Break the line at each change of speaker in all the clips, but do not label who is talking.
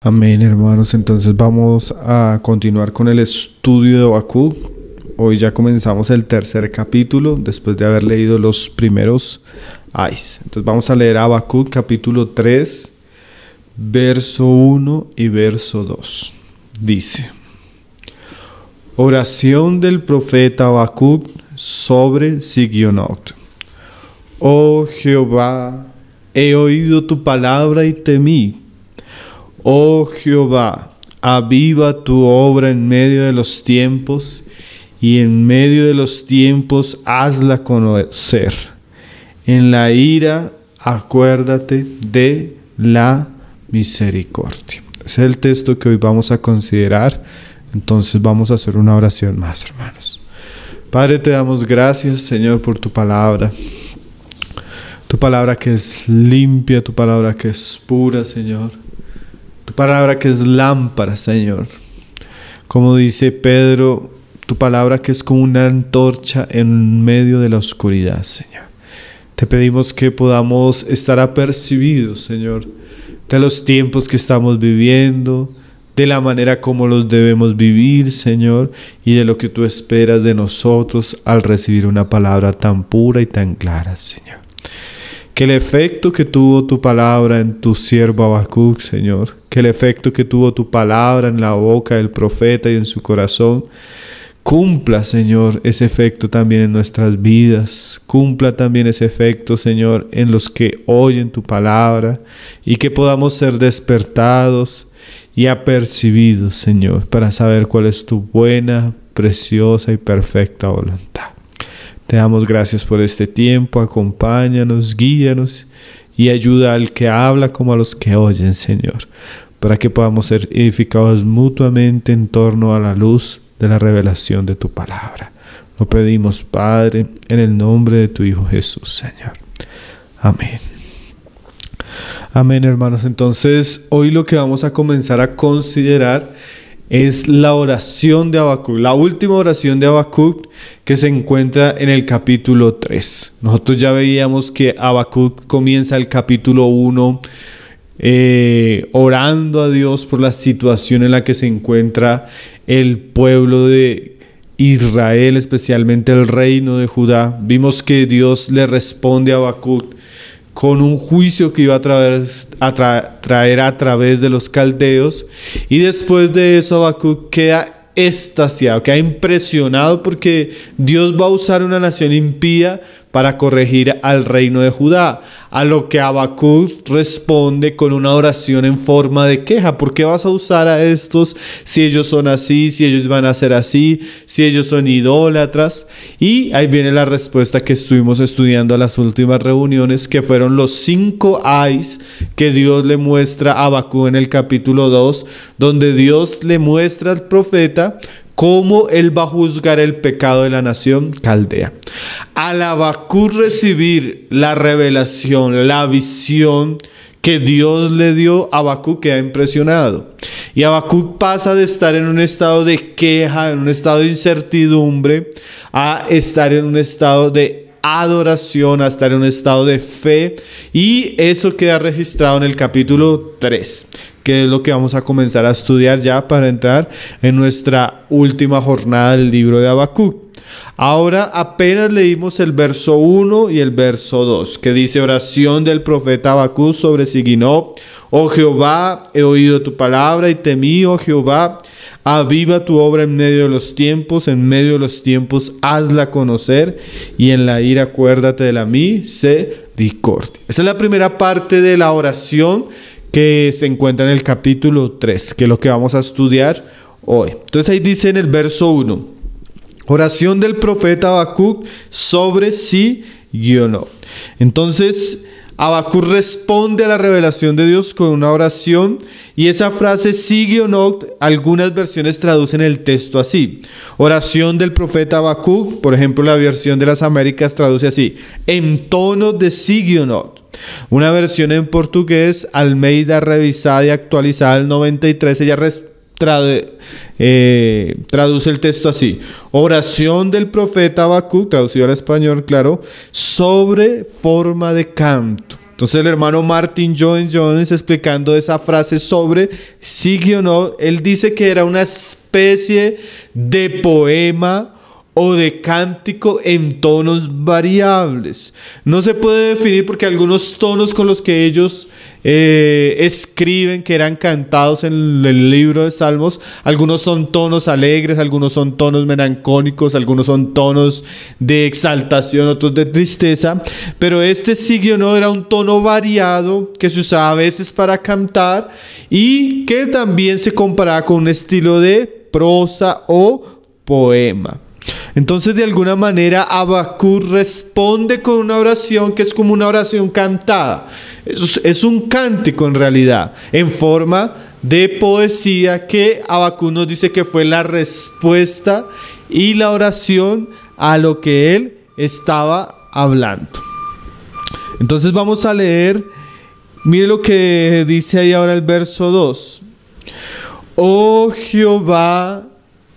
Amén, hermanos. Entonces vamos a continuar con el estudio de Habacuc. Hoy ya comenzamos el tercer capítulo, después de haber leído los primeros ayes. Entonces vamos a leer Habacuc capítulo 3, verso 1 y verso 2. Dice: oración del profeta Habacuc sobre Sigionot. Oh Jehová, he oído tu palabra y temí. Oh Jehová, aviva tu obra en medio de los tiempos, y en medio de los tiempos hazla conocer. En la ira acuérdate de la misericordia. Ese es el texto que hoy vamos a considerar. Entonces vamos a hacer una oración más, hermanos. Padre, te damos gracias, Señor, por tu palabra. Tu palabra que es limpia, tu palabra que es pura, Señor. Tu palabra que es lámpara, Señor. Como dice Pedro, tu palabra que es como una antorcha en medio de la oscuridad, Señor. Te pedimos que podamos estar apercibidos, Señor, de los tiempos que estamos viviendo, de la manera como los debemos vivir, Señor, y de lo que tú esperas de nosotros al recibir una palabra tan pura y tan clara, Señor. Que el efecto que tuvo tu palabra en tu siervo Habacuc, Señor, que el efecto que tuvo tu palabra en la boca del profeta y en su corazón, cumpla, Señor, ese efecto también en nuestras vidas. Cumpla también ese efecto, Señor, en los que oyen tu palabra, y que podamos ser despertados y apercibidos, Señor, para saber cuál es tu buena, preciosa y perfecta voluntad. Te damos gracias por este tiempo. Acompáñanos, guíanos y ayuda al que habla como a los que oyen, Señor, para que podamos ser edificados mutuamente en torno a la luz de la revelación de tu palabra. Lo pedimos, Padre, en el nombre de tu Hijo Jesús, Señor. Amén. Amén, hermanos. Entonces, hoy lo que vamos a comenzar a considerar es la oración de Habacuc, la última oración de Habacuc que se encuentra en el capítulo 3. Nosotros ya veíamos que Habacuc comienza el capítulo 1 orando a Dios por la situación en la que se encuentra el pueblo de Israel, especialmente el reino de Judá. Vimos que Dios le responde a Habacuc con un juicio que iba a traer a través de los caldeos, y después de eso Habacuc queda extasiado, queda impresionado porque Dios va a usar una nación impía para corregir al reino de Judá, a lo que Habacuc responde con una oración en forma de queja. ¿Por qué vas a usar a estos si ellos son así, si ellos van a ser así, si ellos son idólatras? Y ahí viene la respuesta que estuvimos estudiando en las últimas reuniones, que fueron los 5 ayes que Dios le muestra a Habacuc en el capítulo 2, donde Dios le muestra al profeta cómo él va a juzgar el pecado de la nación caldea. Al Habacuc recibir la revelación, la visión que Dios le dio, Habacuc queda impresionado. Y Habacuc pasa de estar en un estado de queja, en un estado de incertidumbre, a estar en un estado de adoración, a estar en un estado de fe. Y eso queda registrado en el capítulo 3. Que es lo que vamos a comenzar a estudiar ya para entrar en nuestra última jornada del libro de Habacuc. Ahora apenas leímos el verso 1 y el verso 2, que dice: oración del profeta Habacuc sobre Sigionot. Oh Jehová, he oído tu palabra y temí, oh Jehová, aviva tu obra en medio de los tiempos, en medio de los tiempos hazla conocer, y en la ira acuérdate de la misericordia. Esa es la primera parte de la oración que se encuentra en el capítulo 3, que es lo que vamos a estudiar hoy. Entonces ahí dice en el verso 1, oración del profeta Habacuc sobre Sigionot. Entonces Habacuc responde a la revelación de Dios con una oración, y esa frase Sigionot, algunas versiones traducen el texto así: oración del profeta Habacuc. Por ejemplo, la versión de las Américas traduce así: en tono de Sigionot. Una versión en portugués, Almeida revisada y actualizada del 93, ella traduce el texto así: oración del profeta Habacuc, traducido al español, claro, sobre forma de canto. Entonces el hermano Martin Lloyd Jones, explicando esa frase sobre sigue o no, él dice que era una especie de poema o de cántico en tonos variables. No se puede definir porque algunos tonos con los que ellos escriben, que eran cantados en el libro de Salmos, algunos son tonos alegres, algunos son tonos melancólicos, algunos son tonos de exaltación, otros de tristeza, pero este sigue o no era un tono variado que se usaba a veces para cantar y que también se comparaba con un estilo de prosa o poema. Entonces, de alguna manera, Habacuc responde con una oración que es como una oración cantada. Es un cántico en realidad, en forma de poesía, que Habacuc nos dice que fue la respuesta y la oración a lo que él estaba hablando. Entonces vamos a leer, mire lo que dice ahí ahora el verso 2. Oh Jehová,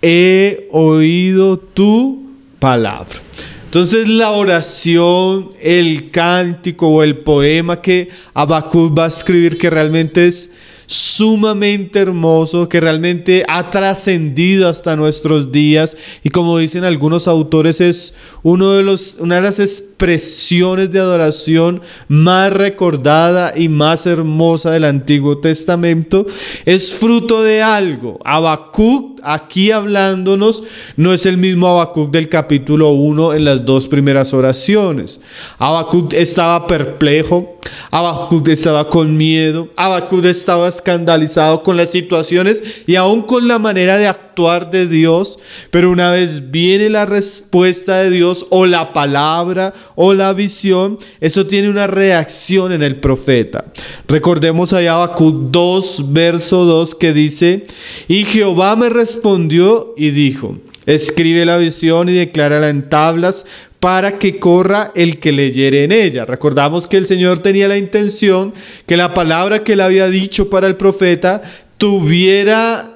he oído tu palabra. Entonces la oración, el cántico o el poema que Habacuc va a escribir, que realmente es sumamente hermoso, que realmente ha trascendido hasta nuestros días y como dicen algunos autores es una de las expresiones de adoración más recordada y más hermosa del Antiguo Testamento, es fruto de algo. Habacuc aquí hablándonos no es el mismo Habacuc del capítulo 1 en las dos primeras oraciones. Habacuc estaba perplejo, Habacuc estaba con miedo, Habacuc estaba escandalizado con las situaciones y aún con la manera de actuar de Dios, pero una vez viene la respuesta de Dios o la palabra o la visión, eso tiene una reacción en el profeta. Recordemos allá Habacuc 2, verso 2 que dice: y Jehová me respondió y dijo, escribe la visión y declárala en tablas, para que corra el que leyere en ella. Recordamos que el Señor tenía la intención que la palabra que él había dicho para el profeta tuviera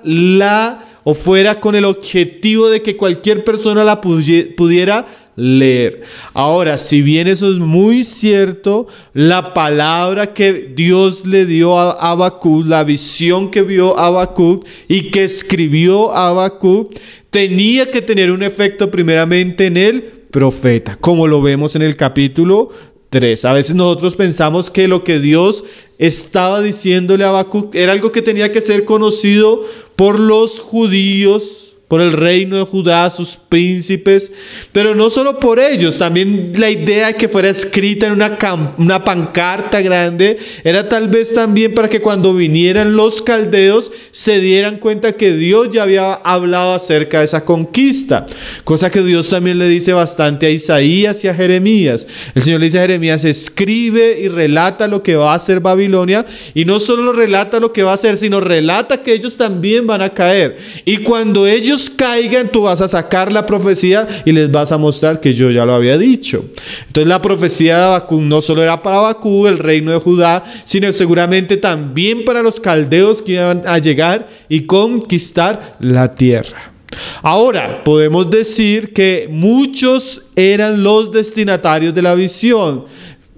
o fuera con el objetivo de que cualquier persona la pudiera leer. Ahora, si bien eso es muy cierto, la palabra que Dios le dio a Habacuc, la visión que vio Habacuc y que escribió Habacuc, tenía que tener un efecto primeramente en el profeta, como lo vemos en el capítulo 3. A veces nosotros pensamos que lo que Dios estaba diciéndole a Habacuc era algo que tenía que ser conocido por los judíos, por el reino de Judá, sus príncipes, pero no solo por ellos, también la idea de que fuera escrita en una pancarta grande, era tal vez también para que cuando vinieran los caldeos se dieran cuenta que Dios ya había hablado acerca de esa conquista, cosa que Dios también le dice bastante a Isaías y a Jeremías. El Señor le dice a Jeremías, escribe y relata lo que va a hacer Babilonia, y no solo relata lo que va a hacer, sino relata que ellos también van a caer, y cuando ellos caigan, tú vas a sacar la profecía y les vas a mostrar que yo ya lo había dicho. Entonces la profecía de Habacuc no solo era para Habacuc, el reino de Judá, sino seguramente también para los caldeos que iban a llegar y conquistar la tierra. Ahora, podemos decir que muchos eran los destinatarios de la visión,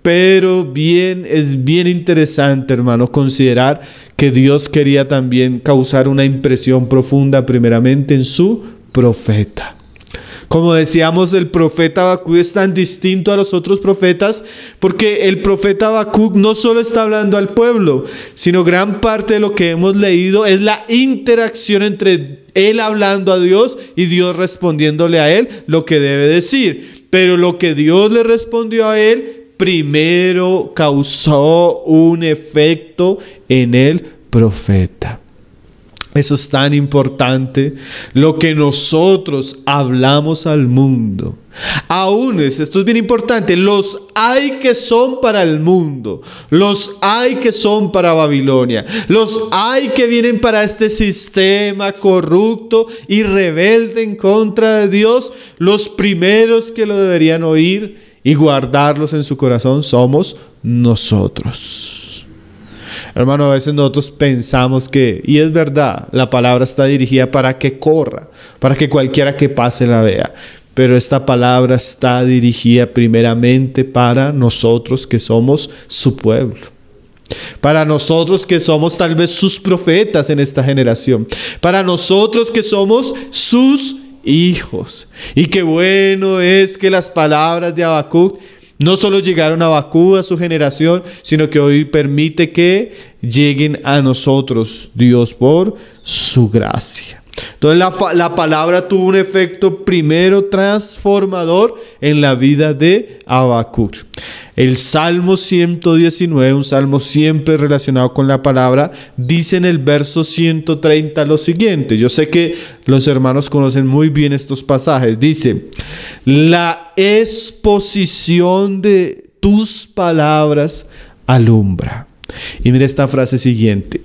pero es bien interesante, hermano, considerar que Dios quería también causar una impresión profunda primeramente en su profeta. Como decíamos, el profeta Habacuc es tan distinto a los otros profetas porque el profeta Habacuc no solo está hablando al pueblo, sino gran parte de lo que hemos leído es la interacción entre él hablando a Dios y Dios respondiéndole a él lo que debe decir. Pero lo que Dios le respondió a él primero causó un efecto en el profeta. Eso es tan importante, lo que nosotros hablamos al mundo. Aún esto es bien importante, los hay que son para el mundo, los hay que son para Babilonia, los hay que vienen para este sistema corrupto y rebelde en contra de Dios. Los primeros que lo deberían oír y guardarlos en su corazón somos nosotros. Hermano, a veces nosotros pensamos que, y es verdad, la palabra está dirigida para que corra, para que cualquiera que pase la vea. pero esta palabra está dirigida primeramente para nosotros que somos su pueblo. Para nosotros que somos tal vez sus profetas en esta generación. Para nosotros que somos sus hijos. Y qué bueno es que las palabras de Habacuc no solo llegaron a Habacuc, a su generación, sino que hoy permite que lleguen a nosotros, Dios, por su gracia. Entonces la palabra tuvo un efecto primero transformador en la vida de Habacuc. El Salmo 119, un salmo siempre relacionado con la palabra, dice en el verso 130 lo siguiente. Yo sé que los hermanos conocen muy bien estos pasajes. Dice: la exposición de tus palabras alumbra. Y mira esta frase siguiente: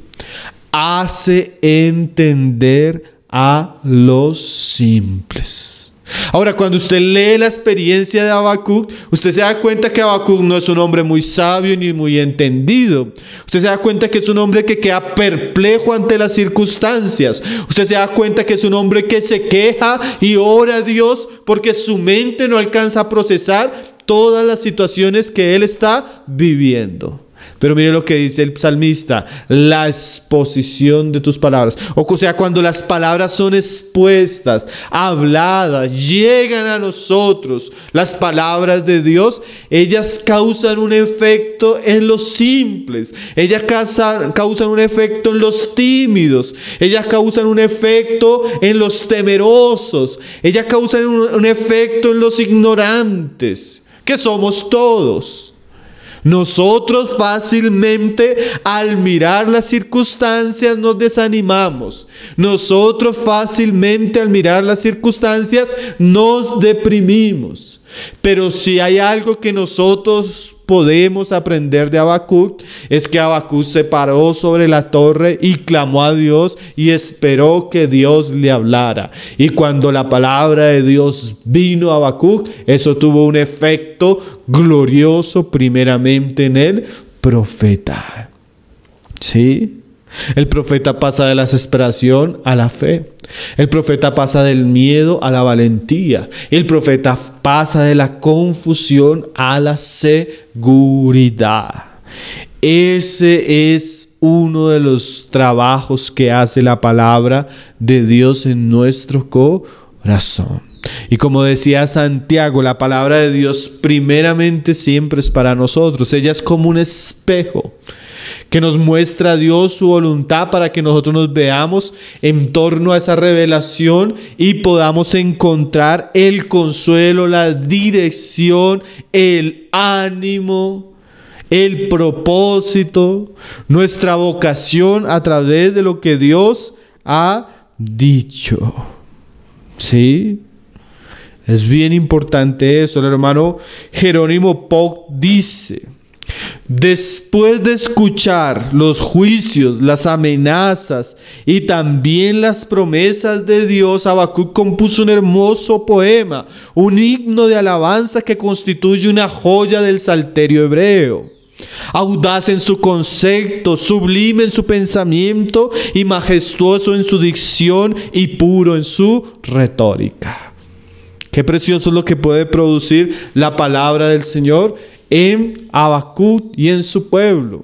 hace entender a los simples. Ahora, cuando usted lee la experiencia de Habacuc, usted se da cuenta que Habacuc no es un hombre muy sabio ni muy entendido. Usted se da cuenta que es un hombre que queda perplejo ante las circunstancias. Usted se da cuenta que es un hombre que se queja y ora a Dios porque su mente no alcanza a procesar todas las situaciones que él está viviendo. Pero mire lo que dice el salmista: la exposición de tus palabras. O sea, cuando las palabras son expuestas, habladas, llegan a nosotros, las palabras de Dios, ellas causan un efecto en los simples. Ellas causan un efecto en los tímidos. Ellas causan un efecto en los temerosos. Ellas causan un efecto en los ignorantes, que somos todos. Nosotros fácilmente al mirar las circunstancias nos desanimamos. Nosotros fácilmente al mirar las circunstancias nos deprimimos. Pero si hay algo que nosotros podemos aprender de Habacuc, es que Habacuc se paró sobre la torre y clamó a Dios y esperó que Dios le hablara. Y cuando la palabra de Dios vino a Habacuc, eso tuvo un efecto glorioso primeramente en el profeta. ¿Sí? El profeta pasa de la desesperación a la fe. El profeta pasa del miedo a la valentía. El profeta pasa de la confusión a la seguridad. Ese es uno de los trabajos que hace la palabra de Dios en nuestro corazón. Y como decía Santiago, la palabra de Dios primeramente siempre es para nosotros. Ella es como un espejo que nos muestra a Dios su voluntad para que nosotros nos veamos en torno a esa revelación y podamos encontrar el consuelo, la dirección, el ánimo, el propósito, nuestra vocación a través de lo que Dios ha dicho. ¿Sí? Es bien importante eso. El hermano Jerónimo Poc dice: después de escuchar los juicios, las amenazas y también las promesas de Dios, Habacuc compuso un hermoso poema, un himno de alabanza que constituye una joya del salterio hebreo. Audaz en su concepto, sublime en su pensamiento y majestuoso en su dicción y puro en su retórica. Qué precioso es lo que puede producir la palabra del Señor en Habacuc y en su pueblo.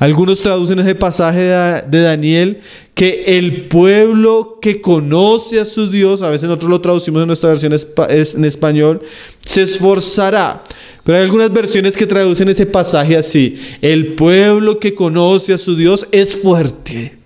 Algunos traducen ese pasaje de Daniel que el pueblo que conoce a su Dios, a veces nosotros lo traducimos en nuestra versión en español, se esforzará. Pero hay algunas versiones que traducen ese pasaje así: el pueblo que conoce a su Dios es fuerte.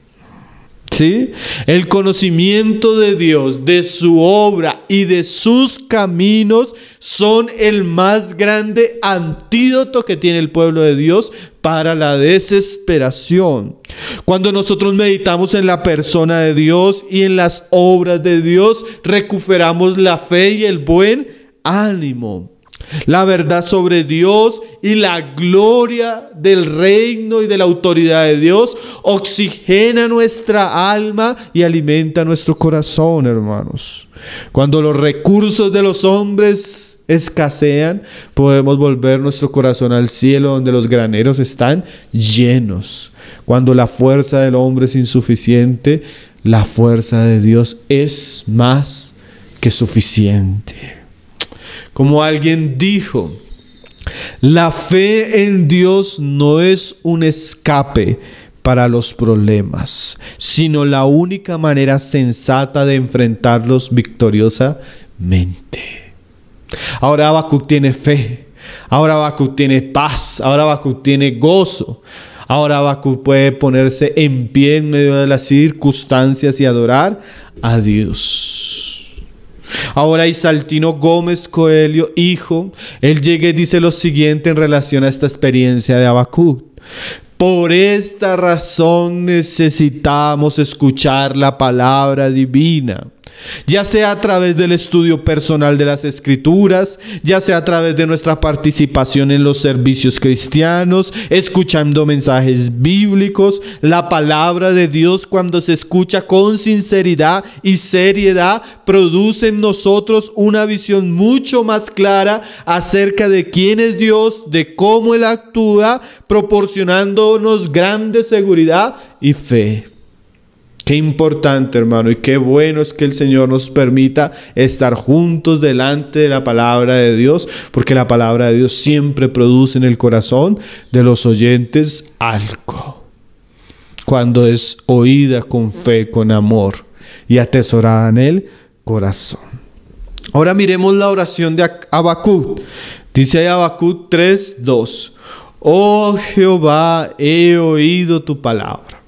¿Sí? El conocimiento de Dios, de su obra y de sus caminos son el más grande antídoto que tiene el pueblo de Dios para la desesperación. Cuando nosotros meditamos en la persona de Dios y en las obras de Dios, recuperamos la fe y el buen ánimo. La verdad sobre Dios y la gloria del reino y de la autoridad de Dios oxigena nuestra alma y alimenta nuestro corazón, hermanos. Cuando los recursos de los hombres escasean, podemos volver nuestro corazón al cielo, donde los graneros están llenos. Cuando la fuerza del hombre es insuficiente, la fuerza de Dios es más que suficiente. Como alguien dijo, la fe en Dios no es un escape para los problemas, sino la única manera sensata de enfrentarlos victoriosamente. Ahora Habacuc tiene fe, ahora Habacuc tiene paz, ahora Habacuc tiene gozo. Ahora Habacuc puede ponerse en pie en medio de las circunstancias y adorar a Dios. Ahora Isaltino Gómez Coelho, hijo, él llega y dice lo siguiente en relación a esta experiencia de Habacuc. Por esta razón necesitamos escuchar la palabra divina, ya sea a través del estudio personal de las Escrituras, ya sea a través de nuestra participación en los servicios cristianos, escuchando mensajes bíblicos. La palabra de Dios, cuando se escucha con sinceridad y seriedad, produce en nosotros una visión mucho más clara acerca de quién es Dios, de cómo Él actúa, proporcionándonos grande seguridad y fe. Qué importante, hermano, y qué bueno es que el Señor nos permita estar juntos delante de la palabra de Dios, porque la palabra de Dios siempre produce en el corazón de los oyentes algo, cuando es oída con fe, con amor y atesorada en el corazón. Ahora miremos la oración de Habacuc. Dice ahí Habacuc 3:2: Oh Jehová, he oído tu palabra.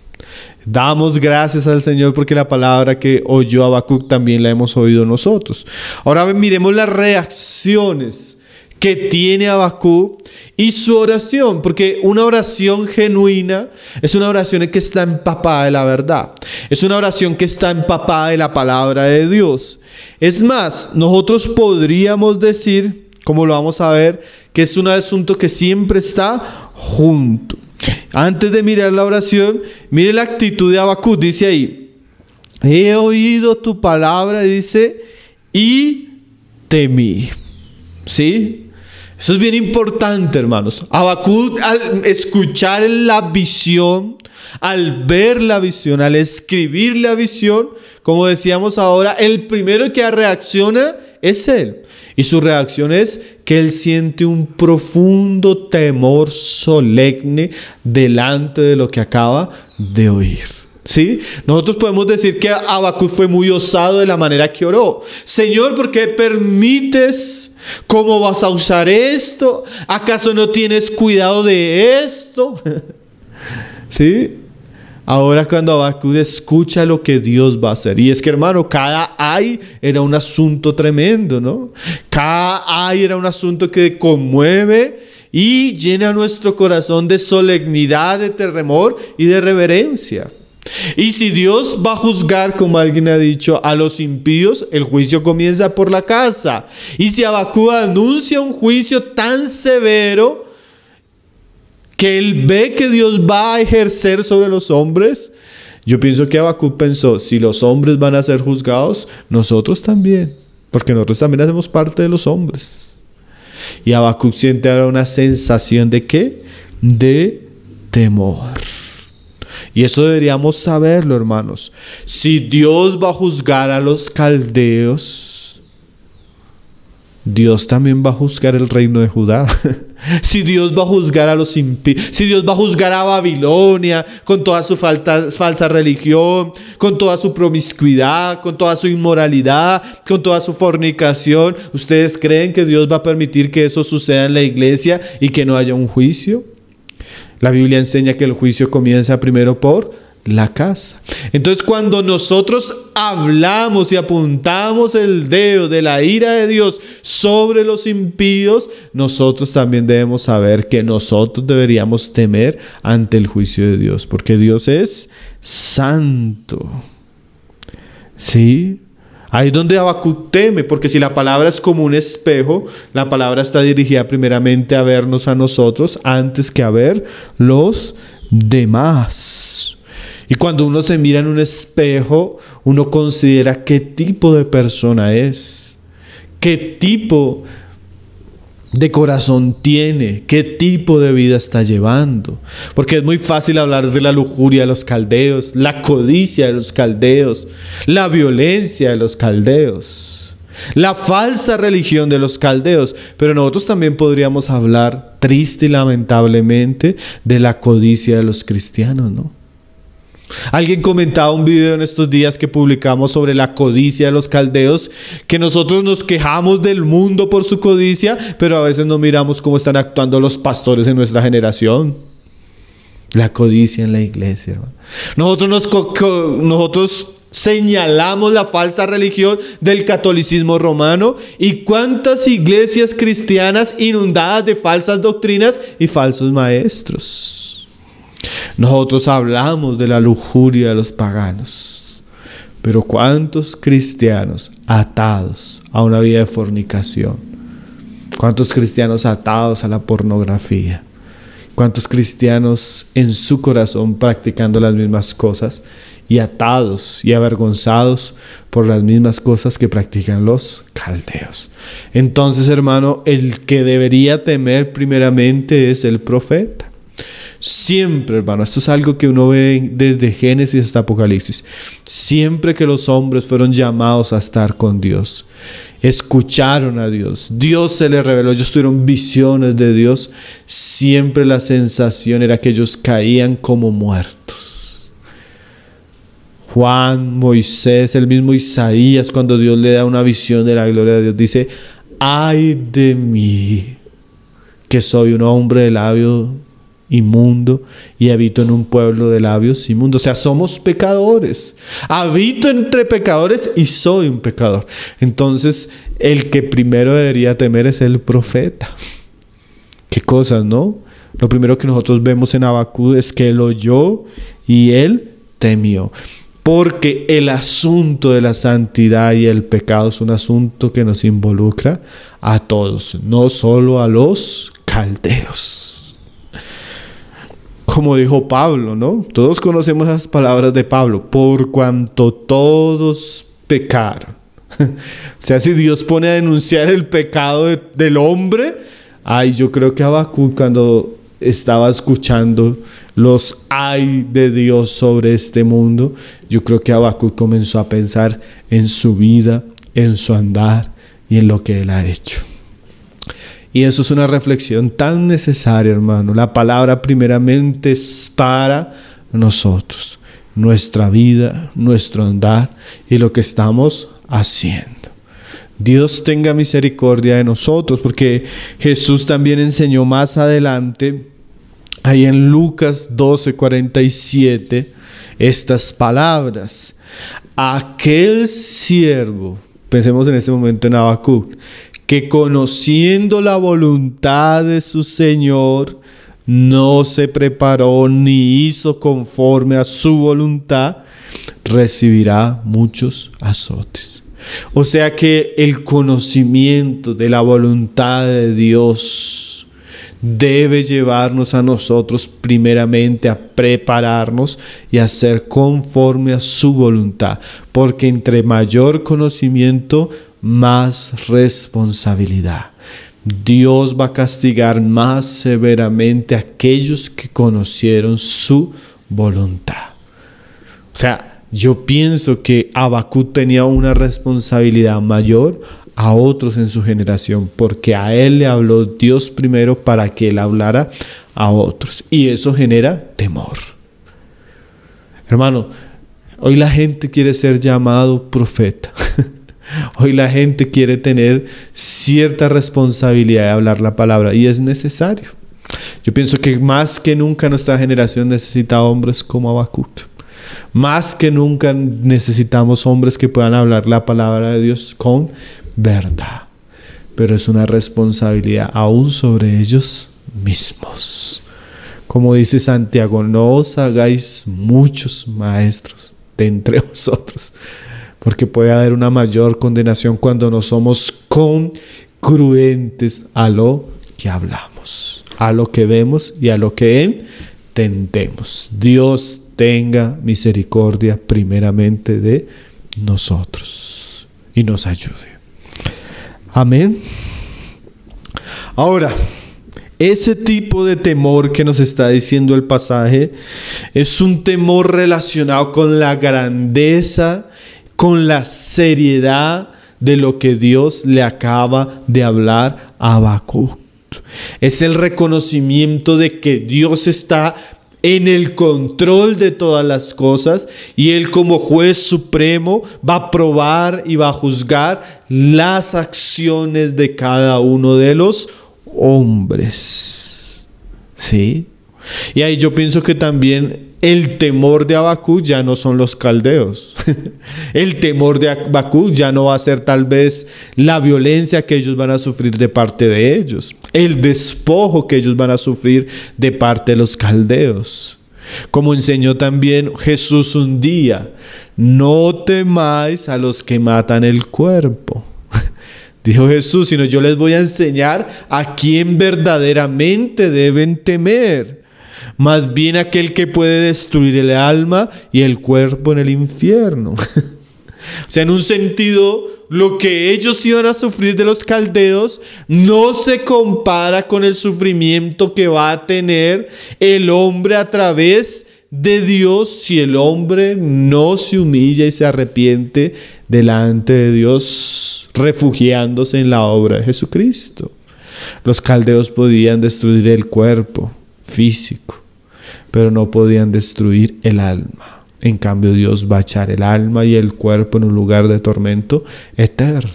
Damos gracias al Señor porque la palabra que oyó Habacuc también la hemos oído nosotros. Ahora miremos las reacciones que tiene Habacuc y su oración, porque una oración genuina es una oración que está empapada de la verdad. Es una oración que está empapada de la palabra de Dios. Es más, nosotros podríamos decir, como lo vamos a ver, que es un asunto que siempre está junto. Antes de mirar la oración, mire la actitud de Habacuc. Dice ahí: he oído tu palabra, dice, y temí. ¿Sí? Eso es bien importante, hermanos. Habacuc, al escuchar la visión, al ver la visión, al escribir la visión, como decíamos ahora, el primero que reacciona es él. Y su reacción es que él siente un profundo temor solemne delante de lo que acaba de oír. ¿Sí? Nosotros podemos decir que Habacuc fue muy osado de la manera que oró. Señor, ¿por qué permites? ¿Cómo vas a usar esto? ¿Acaso no tienes cuidado de esto? ¿Sí? Ahora cuando Habacuc escucha lo que Dios va a hacer. Y es que, hermano, cada ay era un asunto tremendo, ¿no? Cada ay era un asunto que conmueve y llena nuestro corazón de solemnidad, de temor y de reverencia. Y si Dios va a juzgar, como alguien ha dicho, a los impíos, el juicio comienza por la casa. Y si Habacuc anuncia un juicio tan severo que él ve que Dios va a ejercer sobre los hombres, yo pienso que Habacuc pensó: si los hombres van a ser juzgados, nosotros también, porque nosotros también hacemos parte de los hombres. Y Habacuc siente ahora una sensación de ¿qué? De temor. Y eso deberíamos saberlo, hermanos. Si Dios va a juzgar a los caldeos, Dios también va a juzgar el reino de Judá. Si Dios va a juzgar a los impíos, si Dios va a juzgar a Babilonia con toda su falsa religión, con toda su promiscuidad, con toda su inmoralidad, con toda su fornicación, ¿ustedes creen que Dios va a permitir que eso suceda en la iglesia y que no haya un juicio? La Biblia enseña que el juicio comienza primero por la casa. Entonces, cuando nosotros hablamos y apuntamos el dedo de la ira de Dios sobre los impíos, nosotros también debemos saber que nosotros deberíamos temer ante el juicio de Dios, porque Dios es santo. ¿Sí? Ahí es donde Habacuc teme, porque si la palabra es como un espejo, la palabra está dirigida primeramente a vernos a nosotros antes que a ver los demás. Y cuando uno se mira en un espejo, uno considera qué tipo de persona es, qué tipo de corazón tiene, qué tipo de vida está llevando. Porque es muy fácil hablar de la lujuria de los caldeos, la codicia de los caldeos, la violencia de los caldeos. La falsa religión de los caldeos. Pero nosotros también podríamos hablar, triste y lamentablemente, de la codicia de los cristianos, ¿no? Alguien comentaba un video en estos días que publicamos sobre la codicia de los caldeos, que nosotros nos quejamos del mundo por su codicia, pero a veces no miramos cómo están actuando los pastores en nuestra generación. La codicia en la iglesia, hermano. Nosotros señalamos la falsa religión del catolicismo romano, y cuántas iglesias cristianas inundadas de falsas doctrinas y falsos maestros. Nosotros hablamos de la lujuria de los paganos, pero cuántos cristianos atados a una vida de fornicación, cuántos cristianos atados a la pornografía, cuántos cristianos en su corazón practicando las mismas cosas y atados y avergonzados por las mismas cosas que practican los caldeos. Entonces, hermano, el que debería temer primeramente es el profeta. Siempre, hermano, esto es algo que uno ve desde Génesis hasta Apocalipsis. Siempre que los hombres fueron llamados a estar con Dios, escucharon a Dios, Dios se les reveló, ellos tuvieron visiones de Dios, siempre la sensación era que ellos caían como muertos. Juan, Moisés, el mismo Isaías, cuando Dios le da una visión de la gloria de Dios, dice: ay de mí, que soy un hombre de labios inmundo y habito en un pueblo de labios inmundos. O sea, somos pecadores. Habito entre pecadores y soy un pecador. Entonces, el que primero debería temer es el profeta. Qué cosas, ¿no? Lo primero que nosotros vemos en Habacuc es que él oyó y él temió. Porque el asunto de la santidad y el pecado es un asunto que nos involucra a todos, no solo a los caldeos. Como dijo Pablo, ¿no? Todos conocemos esas palabras de Pablo: por cuanto todos pecaron. O sea, si Dios pone a denunciar el pecado del hombre, yo creo que Habacuc, cuando estaba escuchando los ay de Dios sobre este mundo, yo creo que Habacuc comenzó a pensar en su vida, en su andar y en lo que él ha hecho. Y eso es una reflexión tan necesaria, hermano. La palabra primeramente es para nosotros, nuestra vida, nuestro andar y lo que estamos haciendo. Dios tenga misericordia de nosotros, porque Jesús también enseñó más adelante, ahí en Lucas 12:47, estas palabras: aquel siervo, pensemos en este momento en Habacuc, que conociendo la voluntad de su Señor, no se preparó ni hizo conforme a su voluntad, recibirá muchos azotes. O sea que el conocimiento de la voluntad de Dios debe llevarnos a nosotros primeramente a prepararnos y a ser conforme a su voluntad, porque entre mayor conocimiento, más responsabilidad. Dios va a castigar más severamente a aquellos que conocieron su voluntad. O sea, yo pienso que Habacuc tenía una responsabilidad mayor a otros en su generación, porque a él le habló Dios primero para que él hablara a otros, y eso genera temor. Hermano, hoy la gente quiere ser llamado profeta. Hoy la gente quiere tener cierta responsabilidad de hablar la palabra, y es necesario. Yo pienso que más que nunca nuestra generación necesita hombres como Habacuc. Más que nunca necesitamos hombres que puedan hablar la palabra de Dios con verdad. Pero es una responsabilidad aún sobre ellos mismos. Como dice Santiago: no os hagáis muchos maestros de entre vosotros, porque puede haber una mayor condenación cuando no somos congruentes a lo que hablamos, a lo que vemos y a lo que entendemos. Dios tenga misericordia primeramente de nosotros y nos ayude. Amén. Ahora, ese tipo de temor que nos está diciendo el pasaje es un temor relacionado con la grandeza, con la seriedad de lo que Dios le acaba de hablar a Habacuc. Es el reconocimiento de que Dios está en el control de todas las cosas y Él, como juez supremo, va a probar y va a juzgar las acciones de cada uno de los hombres. ¿Sí? Y ahí yo pienso que también el temor de Habacuc ya no son los caldeos. El temor de Habacuc ya no va a ser tal vez la violencia que ellos van a sufrir de parte de ellos, el despojo que ellos van a sufrir de parte de los caldeos. Como enseñó también Jesús un día: no temáis a los que matan el cuerpo. Dijo Jesús, sino yo les voy a enseñar a quién verdaderamente deben temer. Más bien aquel que puede destruir el alma y el cuerpo en el infierno. O sea, en un sentido, lo que ellos iban a sufrir de los caldeos no se compara con el sufrimiento que va a tener el hombre a través de Dios si el hombre no se humilla y se arrepiente delante de Dios, refugiándose en la obra de Jesucristo. Los caldeos podían destruir el cuerpo físico, pero no podían destruir el alma. En cambio, Dios va a echar el alma y el cuerpo en un lugar de tormento eterno.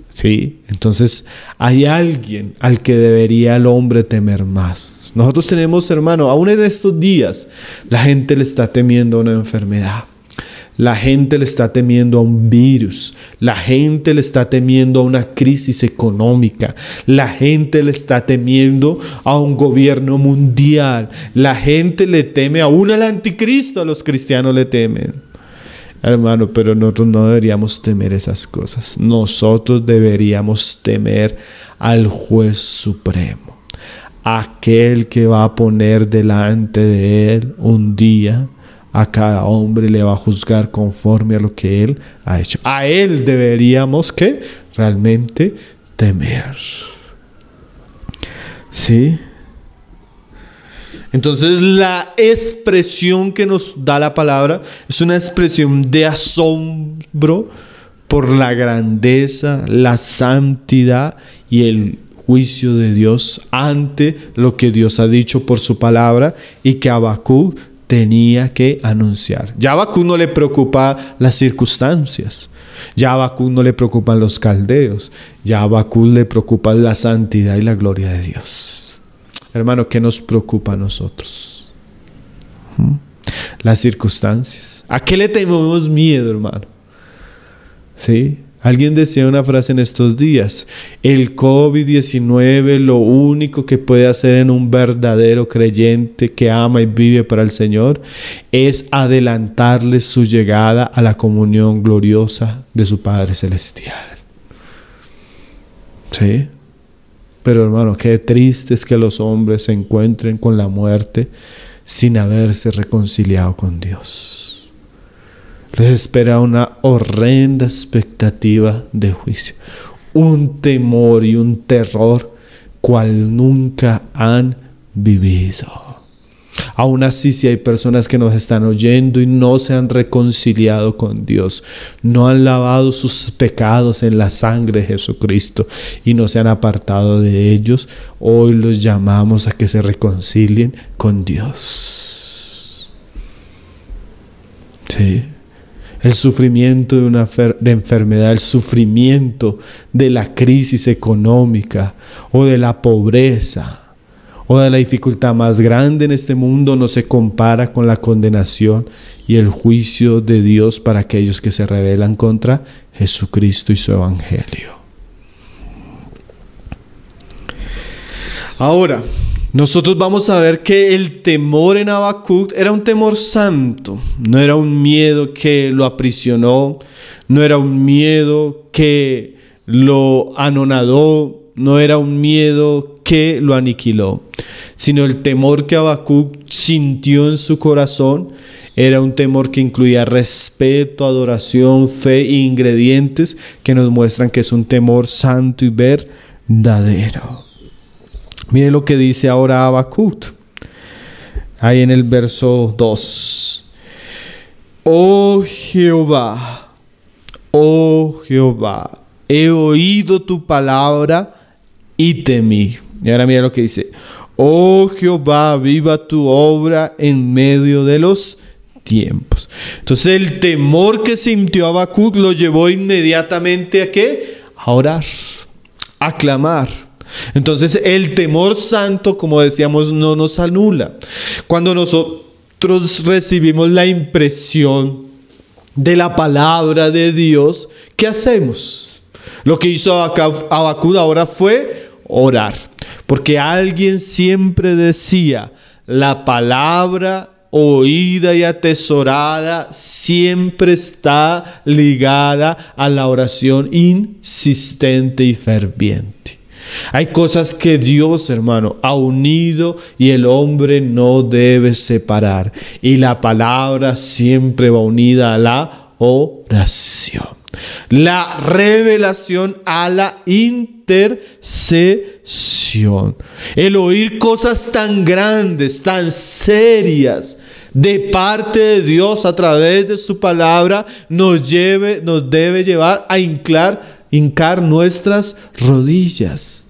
¿Sí? Entonces, hay alguien al que debería el hombre temer más. Nosotros tenemos, hermano, aún en estos días, la gente le está temiendo a una enfermedad. La gente le está temiendo a un virus. La gente le está temiendo a una crisis económica. La gente le está temiendo a un gobierno mundial. La gente le teme aún al anticristo. A los cristianos le temen. Hermano, pero nosotros no deberíamos temer esas cosas. Nosotros deberíamos temer al juez supremo. Aquel que va a poner delante de él un día a cada hombre, le va a juzgar conforme a lo que él ha hecho. A él deberíamos que realmente temer. ¿Sí? Entonces la expresión que nos da la palabra es una expresión de asombro por la grandeza, la santidad y el juicio de Dios ante lo que Dios ha dicho por su palabra y que Habacuc tenía que anunciar. Ya a Habacuc no le preocupan las circunstancias. Ya a Habacuc no le preocupan los caldeos. Ya a Habacuc le preocupa la santidad y la gloria de Dios. Hermano, ¿qué nos preocupa a nosotros? Las circunstancias. ¿A qué le tenemos miedo, hermano? ¿Sí? Alguien decía una frase en estos días: el COVID-19 lo único que puede hacer en un verdadero creyente que ama y vive para el Señor es adelantarle su llegada a la comunión gloriosa de su Padre Celestial. ¿Sí? Pero hermano, qué triste es que los hombres se encuentren con la muerte sin haberse reconciliado con Dios. Les espera una horrenda expectativa de juicio, un temor y un terror cual nunca han vivido. Aún así, si hay personas que nos están oyendo y no se han reconciliado con Dios, no han lavado sus pecados en la sangre de Jesucristo y no se han apartado de ellos, hoy los llamamos a que se reconcilien con Dios. ¿Sí? El sufrimiento de enfermedad, el sufrimiento de la crisis económica o de la pobreza o de la dificultad más grande en este mundo no se compara con la condenación y el juicio de Dios para aquellos que se rebelan contra Jesucristo y su evangelio. Ahora, nosotros vamos a ver que el temor en Habacuc era un temor santo. No era un miedo que lo aprisionó, no era un miedo que lo anonadó, no era un miedo que lo aniquiló, sino el temor que Habacuc sintió en su corazón era un temor que incluía respeto, adoración, fe e ingredientes que nos muestran que es un temor santo y verdadero. Mire lo que dice ahora Habacuc, ahí en el verso 2. Oh Jehová, oh Jehová, he oído tu palabra y temí. Y ahora mira lo que dice: oh Jehová, viva tu obra en medio de los tiempos. Entonces el temor que sintió Habacuc lo llevó inmediatamente ¿a qué? A orar, a clamar. Entonces el temor santo, como decíamos, no nos anula. Cuando nosotros recibimos la impresión de la palabra de Dios, ¿qué hacemos? Lo que hizo Habacuc ahora fue orar, porque alguien siempre decía: la palabra oída y atesorada siempre está ligada a la oración insistente y ferviente. Hay cosas que Dios, hermano, ha unido y el hombre no debe separar. Y la palabra siempre va unida a la oración. La revelación a la intercesión. El oír cosas tan grandes, tan serias de parte de Dios a través de su palabra nos debe llevar a hincar nuestras rodillas.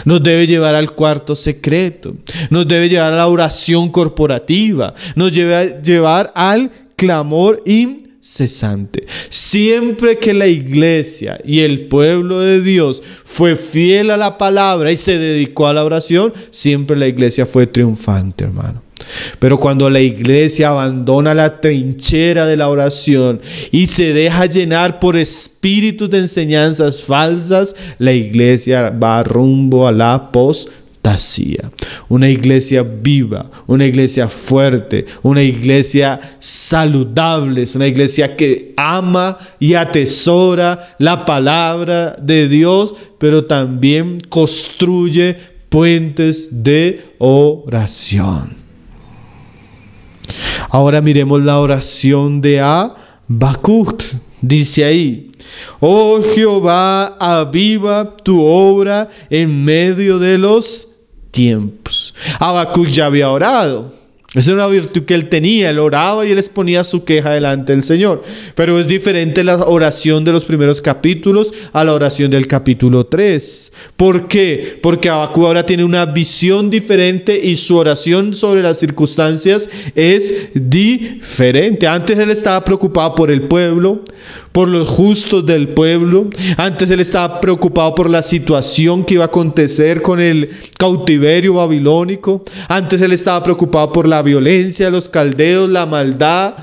Nos debe llevar al cuarto secreto. Nos debe llevar a la oración corporativa. Nos debe llevar al clamor incesante. Siempre que la iglesia y el pueblo de Dios fue fiel a la palabra y se dedicó a la oración, siempre la iglesia fue triunfante, hermano. Pero cuando la iglesia abandona la trinchera de la oración y se deja llenar por espíritus de enseñanzas falsas, la iglesia va rumbo a la apostasía. Una iglesia viva, una iglesia fuerte, una iglesia saludable, es una iglesia que ama y atesora la palabra de Dios, pero también construye puentes de oración. Ahora miremos la oración de Habacuc. Dice ahí: oh Jehová, aviva tu obra en medio de los tiempos. Habacuc ya había orado. Esa era una virtud que él tenía. Él oraba y él exponía su queja delante del Señor. Pero es diferente la oración de los primeros capítulos a la oración del capítulo 3. ¿Por qué? Porque Habacuc ahora tiene una visión diferente y su oración sobre las circunstancias es diferente. Antes él estaba preocupado por el pueblo, por los justos del pueblo. Antes él estaba preocupado por la situación que iba a acontecer con el cautiverio babilónico. Antes él estaba preocupado por la violencia de los caldeos, la maldad,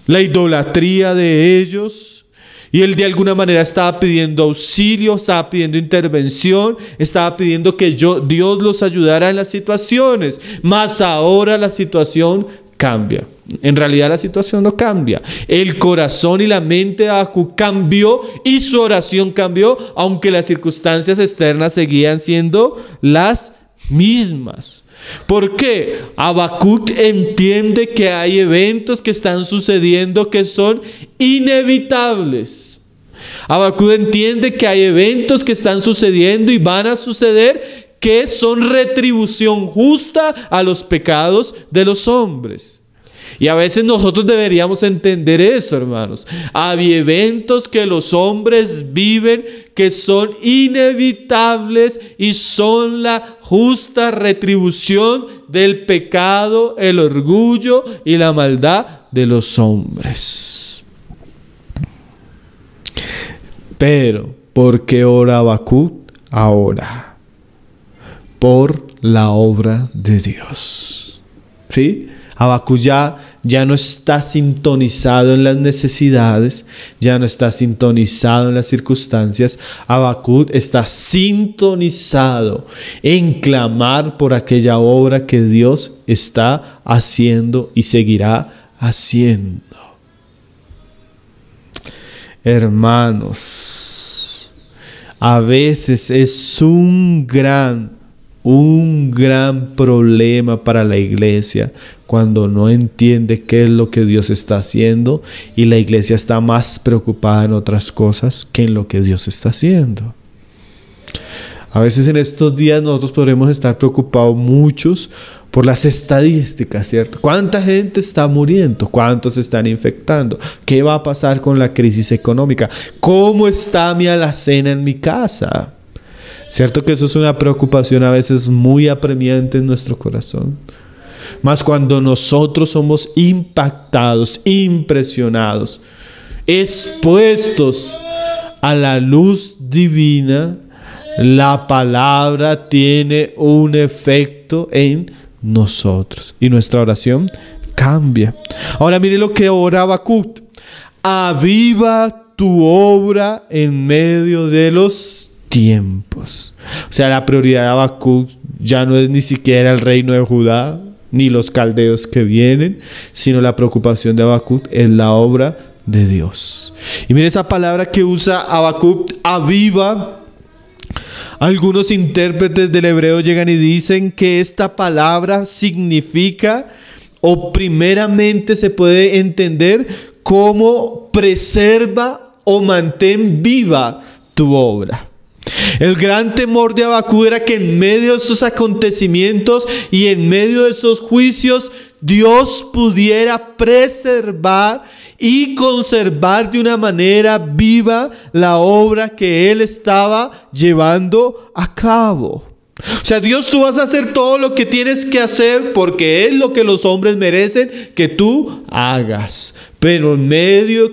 la idolatría de ellos. Y él de alguna manera estaba pidiendo auxilio, estaba pidiendo intervención, estaba pidiendo que Dios los ayudara en las situaciones. Mas ahora la situación cambia. En realidad la situación no cambia. El corazón y la mente de Habacuc cambió y su oración cambió, aunque las circunstancias externas seguían siendo las mismas. ¿Por qué? Habacuc entiende que hay eventos que están sucediendo que son inevitables. Habacuc entiende que hay eventos que están sucediendo y van a suceder que son retribución justa a los pecados de los hombres. Y a veces nosotros deberíamos entender eso, hermanos. Hay eventos que los hombres viven que son inevitables y son la justa retribución del pecado, el orgullo y la maldad de los hombres. Pero, ¿por qué ora Habacuc ahora? Por la obra de Dios. ¿Sí? Habacuc ya no está sintonizado en las necesidades, ya no está sintonizado en las circunstancias. Habacuc está sintonizado en clamar por aquella obra que Dios está haciendo y seguirá haciendo. Hermanos, a veces es un gran problema para la iglesia cuando no entiende qué es lo que Dios está haciendo y la iglesia está más preocupada en otras cosas que en lo que Dios está haciendo. A veces en estos días nosotros podremos estar preocupados muchos por las estadísticas, ¿cierto? ¿Cuánta gente está muriendo? ¿Cuántos se están infectando? ¿Qué va a pasar con la crisis económica? ¿Cómo está mi alacena en mi casa? ¿Cierto que eso es una preocupación a veces muy apremiante en nuestro corazón? Más cuando nosotros somos impactados, impresionados, expuestos a la luz divina, la palabra tiene un efecto en nosotros y nuestra oración cambia. Ahora mire lo que ora Habacuc: aviva tu obra en medio de los tiempos. O sea, la prioridad de Habacuc ya no es ni siquiera el reino de Judá ni los caldeos que vienen, sino la preocupación de Habacuc es la obra de Dios. Y mire esa palabra que usa Habacuc, aviva. Algunos intérpretes del hebreo llegan y dicen que esta palabra significa, o primeramente se puede entender como preserva o mantén viva tu obra. El gran temor de Habacuc era que en medio de esos acontecimientos y en medio de esos juicios, Dios pudiera preservar y conservar de una manera viva la obra que Él estaba llevando a cabo. O sea, Dios, tú vas a hacer todo lo que tienes que hacer porque es lo que los hombres merecen que tú hagas. Pero en medio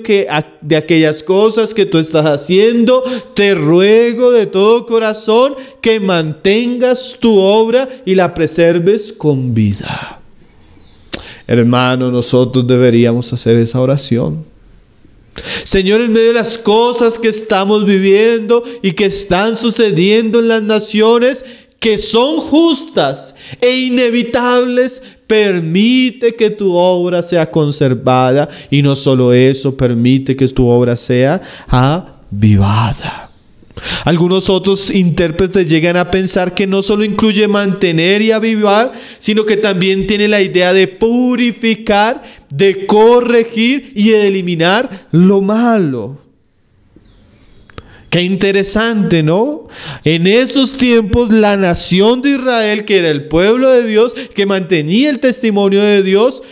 de aquellas cosas que tú estás haciendo, te ruego de todo corazón que mantengas tu obra y la preserves con vida. Hermano, nosotros deberíamos hacer esa oración. Señor, en medio de las cosas que estamos viviendo y que están sucediendo en las naciones, que son justas e inevitables, permite que tu obra sea conservada, y no solo eso, permite que tu obra sea avivada. Algunos otros intérpretes llegan a pensar que no solo incluye mantener y avivar, sino que también tiene la idea de purificar, de corregir y de eliminar lo malo. Qué interesante, ¿no? En esos tiempos la nación de Israel, que era el pueblo de Dios, que mantenía el testimonio de Dios,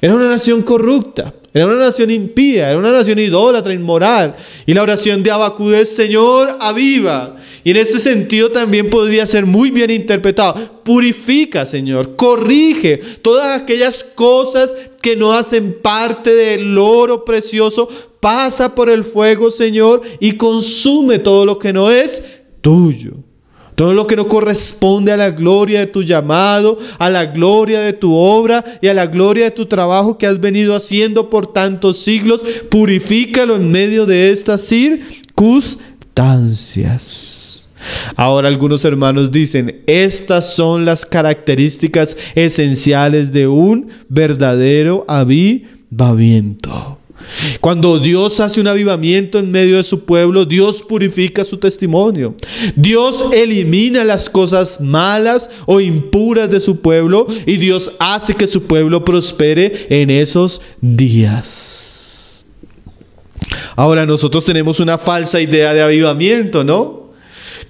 era una nación corrupta, era una nación impía, era una nación idólatra, inmoral. Y la oración de Habacuc es: Señor, aviva. Y en ese sentido también podría ser muy bien interpretado: purifica, Señor, corrige todas aquellas cosas que no hacen parte del oro precioso. Pasa por el fuego, Señor, y consume todo lo que no es tuyo. Todo lo que no corresponde a la gloria de tu llamado, a la gloria de tu obra y a la gloria de tu trabajo que has venido haciendo por tantos siglos, purifícalo en medio de estas circunstancias. Ahora algunos hermanos dicen: estas son las características esenciales de un verdadero avivamiento. Cuando Dios hace un avivamiento en medio de su pueblo, Dios purifica su testimonio. Dios elimina las cosas malas o impuras de su pueblo, y Dios hace que su pueblo prospere en esos días. Ahora, nosotros tenemos una falsa idea de avivamiento, ¿no?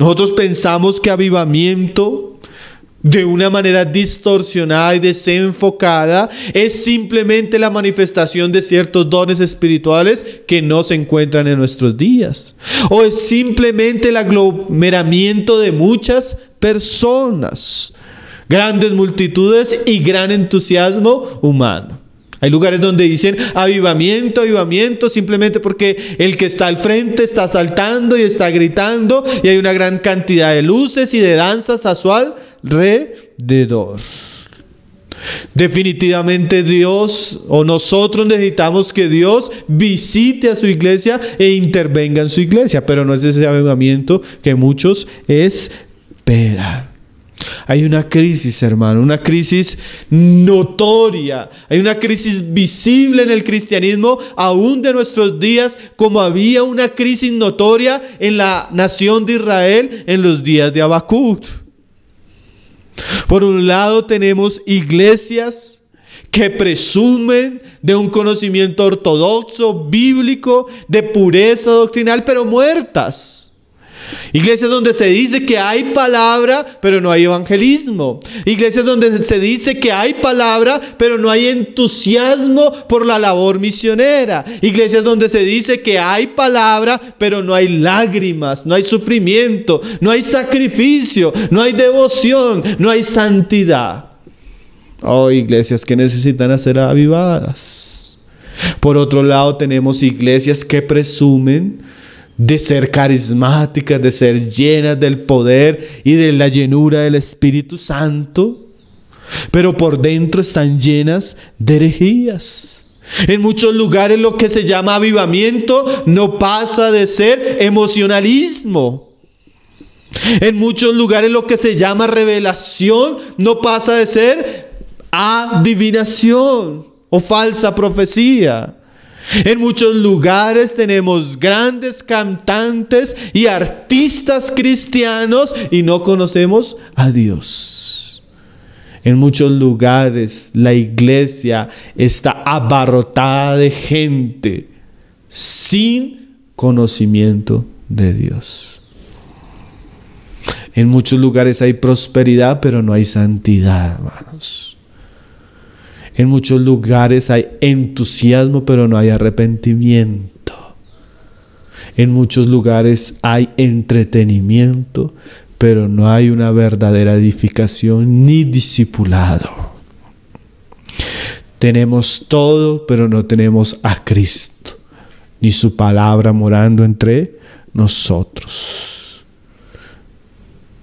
Nosotros pensamos que avivamiento, de una manera distorsionada y desenfocada, es simplemente la manifestación de ciertos dones espirituales que no se encuentran en nuestros días, o es simplemente el aglomeramiento de muchas personas, grandes multitudes y gran entusiasmo humano. Hay lugares donde dicen avivamiento, avivamiento, simplemente porque el que está al frente está saltando y está gritando, y hay una gran cantidad de luces y de danzas a su alrededor. Definitivamente Dios, o nosotros necesitamos que Dios visite a su iglesia e intervenga en su iglesia, pero no es ese avivamiento que muchos esperan. Hay una crisis, hermano, una crisis notoria, hay una crisis visible en el cristianismo aún de nuestros días, como había una crisis notoria en la nación de Israel en los días de Habacuc. Por un lado tenemos iglesias que presumen de un conocimiento ortodoxo, bíblico, de pureza doctrinal, pero muertas. Iglesias donde se dice que hay palabra, pero no hay evangelismo. Iglesias donde se dice que hay palabra, pero no hay entusiasmo por la labor misionera. Iglesias donde se dice que hay palabra, pero no hay lágrimas, no hay sufrimiento, no hay sacrificio, no hay devoción, no hay santidad. Oh, iglesias que necesitan ser avivadas. Por otro lado, tenemos iglesias que presumen de ser carismáticas, de ser llenas del poder y de la llenura del Espíritu Santo, pero por dentro están llenas de herejías. En muchos lugares lo que se llama avivamiento no pasa de ser emocionalismo. En muchos lugares lo que se llama revelación no pasa de ser adivinación o falsa profecía. En muchos lugares tenemos grandes cantantes y artistas cristianos y no conocemos a Dios. En muchos lugares la iglesia está abarrotada de gente sin conocimiento de Dios. En muchos lugares hay prosperidad, pero no hay santidad, hermanos. En muchos lugares hay entusiasmo, pero no hay arrepentimiento. En muchos lugares hay entretenimiento, pero no hay una verdadera edificación ni discipulado. Tenemos todo, pero no tenemos a Cristo, ni su palabra morando entre nosotros.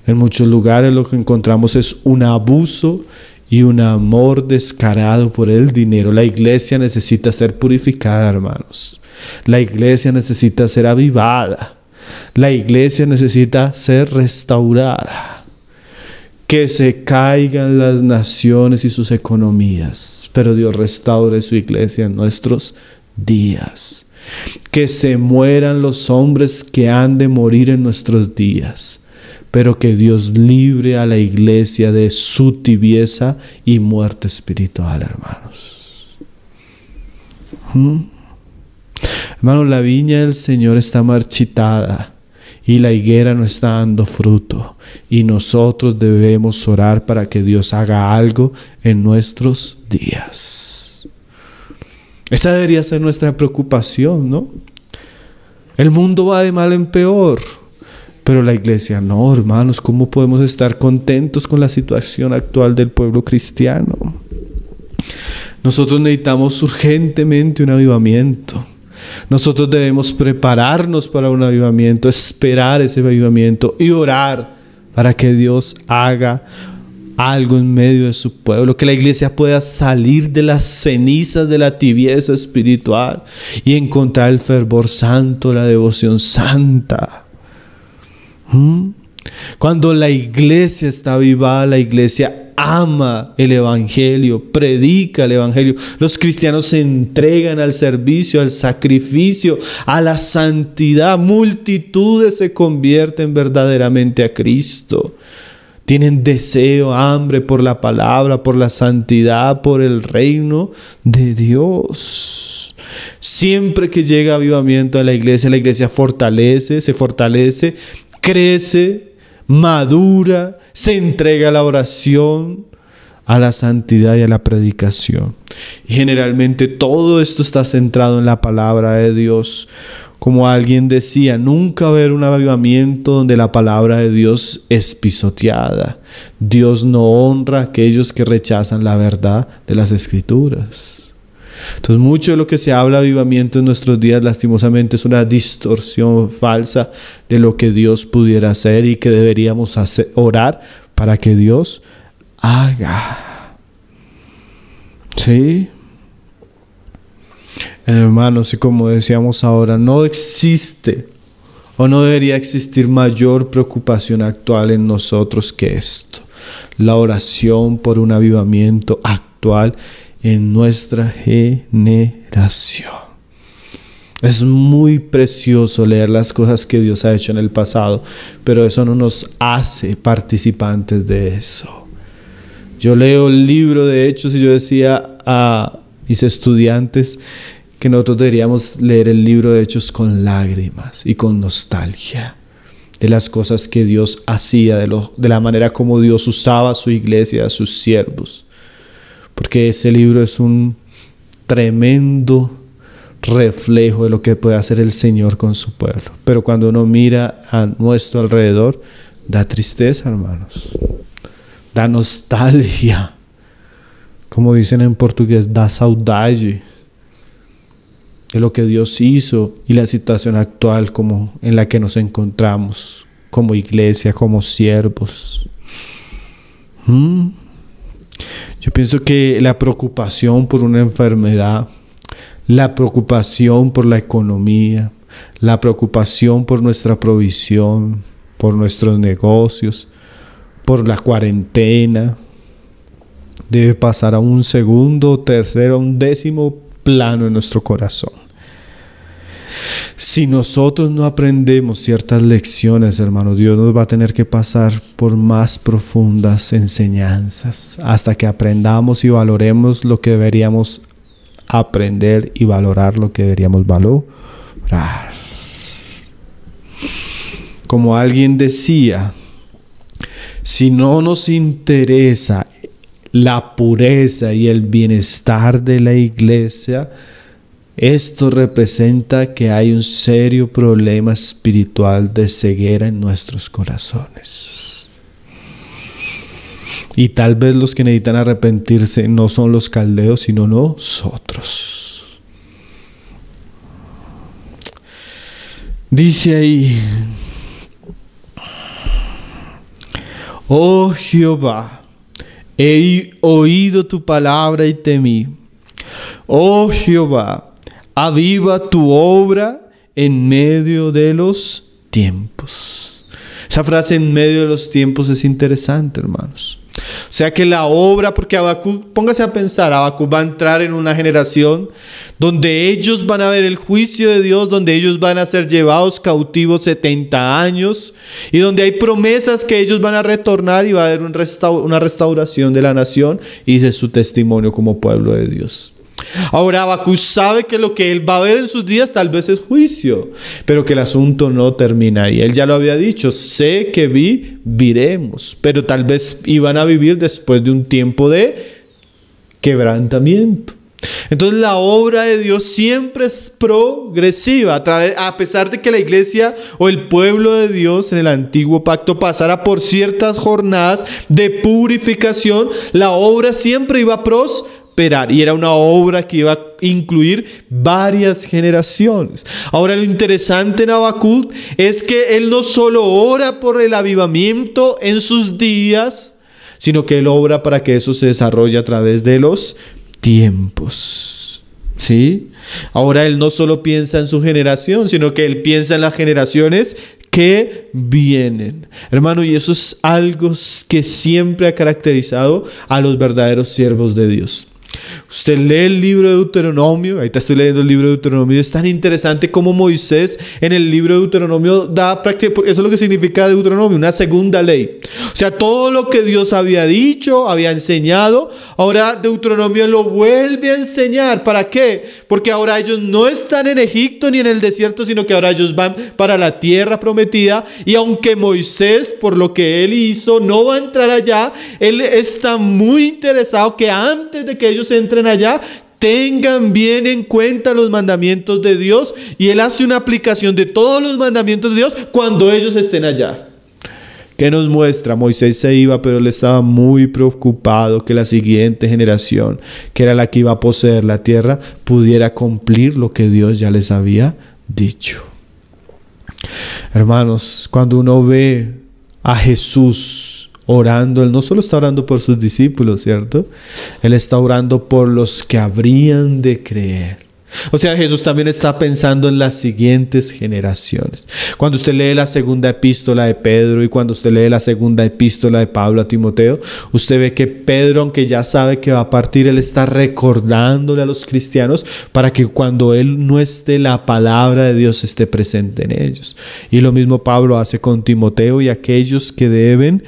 En muchos lugares lo que encontramos es un abuso y un amor descarado por el dinero. La iglesia necesita ser purificada, hermanos. La iglesia necesita ser avivada. La iglesia necesita ser restaurada. Que se caigan las naciones y sus economías, pero Dios restaure su iglesia en nuestros días. Que se mueran los hombres que han de morir en nuestros días, pero que Dios libre a la iglesia de su tibieza y muerte espiritual, hermanos. Hermanos, la viña del Señor está marchitada y la higuera no está dando fruto. Y nosotros debemos orar para que Dios haga algo en nuestros días. Esa debería ser nuestra preocupación, ¿no? El mundo va de mal en peor. Pero la iglesia no, hermanos. ¿Cómo podemos estar contentos con la situación actual del pueblo cristiano? Nosotros necesitamos urgentemente un avivamiento. Nosotros debemos prepararnos para un avivamiento, esperar ese avivamiento y orar para que Dios haga algo en medio de su pueblo, que la iglesia pueda salir de las cenizas de la tibieza espiritual y encontrar el fervor santo, la devoción santa. Cuando la iglesia está avivada, la iglesia ama el evangelio, predica el evangelio. Los cristianos se entregan al servicio, al sacrificio, a la santidad. Multitudes se convierten verdaderamente a Cristo. Tienen deseo, hambre por la palabra, por la santidad, por el reino de Dios. Siempre que llega avivamiento a la iglesia se fortalece, crece, madura, se entrega a la oración, a la santidad y a la predicación. Y generalmente todo esto está centrado en la palabra de Dios. Como alguien decía, nunca va a haber un avivamiento donde la palabra de Dios es pisoteada. Dios no honra a aquellos que rechazan la verdad de las Escrituras. Entonces, mucho de lo que se habla de avivamiento en nuestros días, lastimosamente, es una distorsión falsa de lo que Dios pudiera hacer y que deberíamos orar para que Dios haga. ¿Sí? Hermanos, y como decíamos ahora, no existe o no debería existir mayor preocupación actual en nosotros que esto. La oración por un avivamiento actual en nuestra generación. Es muy precioso leer las cosas que Dios ha hecho en el pasado, pero eso no nos hace participantes de eso. Yo leo el libro de Hechos y yo decía a mis estudiantes que nosotros deberíamos leer el libro de Hechos con lágrimas y con nostalgia. de las cosas que Dios hacía, de la manera como Dios usaba a su iglesia, a sus siervos. Porque ese libro es un tremendo reflejo de lo que puede hacer el Señor con su pueblo. Pero cuando uno mira a nuestro alrededor, da tristeza, hermanos. Da nostalgia. Como dicen en portugués, da saudade de lo que Dios hizo y la situación actual como en la que nos encontramos como iglesia, como siervos. Yo pienso que la preocupación por una enfermedad, la preocupación por la economía, la preocupación por nuestra provisión, por nuestros negocios, por la cuarentena, debe pasar a un segundo, tercero, un décimo plano en nuestro corazón. Si nosotros no aprendemos ciertas lecciones, hermano, Dios nos va a tener que pasar por más profundas enseñanzas hasta que aprendamos y valoremos lo que deberíamos aprender y valorar lo que deberíamos valorar. Como alguien decía, si no nos interesa la pureza y el bienestar de la iglesia, esto representa que hay un serio problema espiritual de ceguera en nuestros corazones. Y tal vez los que necesitan arrepentirse no son los caldeos, sino nosotros. Dice ahí: oh Jehová, he oído tu palabra y temí. Oh Jehová, aviva tu obra en medio de los tiempos. Esa frase, en medio de los tiempos, es interesante, hermanos. O sea que la obra, porque Habacuc, póngase a pensar, Habacuc va a entrar en una generación donde ellos van a ver el juicio de Dios, donde ellos van a ser llevados cautivos 70 años y donde hay promesas que ellos van a retornar y va a haber una restauración de la nación y de su testimonio como pueblo de Dios. Ahora Habacuc sabe que lo que él va a ver en sus días tal vez es juicio, pero que el asunto no termina ahí. Él ya lo había dicho: sé que viviremos, pero tal vez iban a vivir después de un tiempo de quebrantamiento. Entonces la obra de Dios siempre es progresiva, a pesar de que la iglesia o el pueblo de Dios en el antiguo pacto pasara por ciertas jornadas de purificación, la obra siempre iba a prosperar y era una obra que iba a incluir varias generaciones. Ahora, lo interesante en Habacuc es que él no solo ora por el avivamiento en sus días, sino que él obra para que eso se desarrolle a través de los tiempos. ¿Sí? Ahora él no solo piensa en su generación, sino que él piensa en las generaciones que vienen. Hermano, y eso es algo que siempre ha caracterizado a los verdaderos siervos de Dios. Usted lee el libro de Deuteronomio, ahorita estoy leyendo el libro de Deuteronomio, es tan interesante como Moisés en el libro de Deuteronomio da práctica, eso es lo que significa Deuteronomio, una segunda ley. O sea, todo lo que Dios había dicho, había enseñado, ahora Deuteronomio lo vuelve a enseñar. ¿Para qué? Porque ahora ellos no están en Egipto ni en el desierto, sino que ahora ellos van para la tierra prometida, y aunque Moisés, por lo que él hizo, no va a entrar allá, él está muy interesado que antes de que ellos entren allá, tengan bien en cuenta los mandamientos de Dios, y él hace una aplicación de todos los mandamientos de Dios cuando ellos estén allá. ¿Qué nos muestra? Moisés se iba, pero él estaba muy preocupado que la siguiente generación, que era la que iba a poseer la tierra, pudiera cumplir lo que Dios ya les había dicho. Hermanos, cuando uno ve a Jesús orando, él no solo está orando por sus discípulos, ¿cierto? Él está orando por los que habrían de creer. O sea, Jesús también está pensando en las siguientes generaciones. Cuando usted lee la segunda epístola de Pedro y cuando usted lee la segunda epístola de Pablo a Timoteo, usted ve que Pedro, aunque ya sabe que va a partir, él está recordándole a los cristianos para que cuando él no esté, la palabra de Dios esté presente en ellos. Y lo mismo Pablo hace con Timoteo y aquellos que deben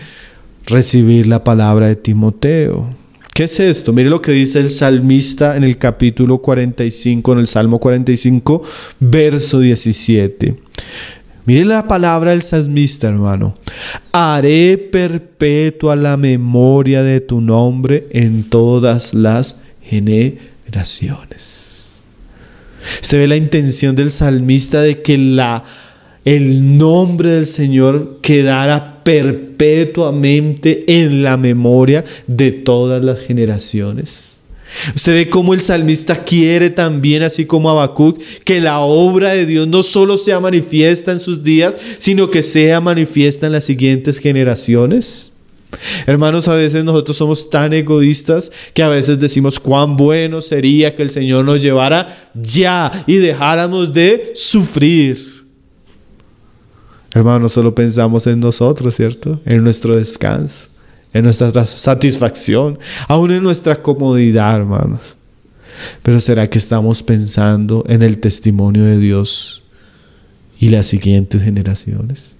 recibir la palabra de Timoteo. ¿Qué es esto? Mire lo que dice el salmista en el capítulo 45, en el Salmo 45, verso 17. Mire la palabra del salmista, hermano. Haré perpetua la memoria de tu nombre en todas las generaciones. Usted ve la intención del salmista de que el nombre del Señor quedara perpetuamente en la memoria de todas las generaciones. Usted ve cómo el salmista quiere también, así como Habacuc, que la obra de Dios no solo sea manifiesta en sus días, sino que sea manifiesta en las siguientes generaciones. Hermanos, a veces nosotros somos tan egoístas que a veces decimos cuán bueno sería que el Señor nos llevara ya y dejáramos de sufrir. Hermanos, solo pensamos en nosotros, ¿cierto? En nuestro descanso, en nuestra satisfacción, aún en nuestra comodidad, hermanos. Pero ¿será que estamos pensando en el testimonio de Dios y las siguientes generaciones?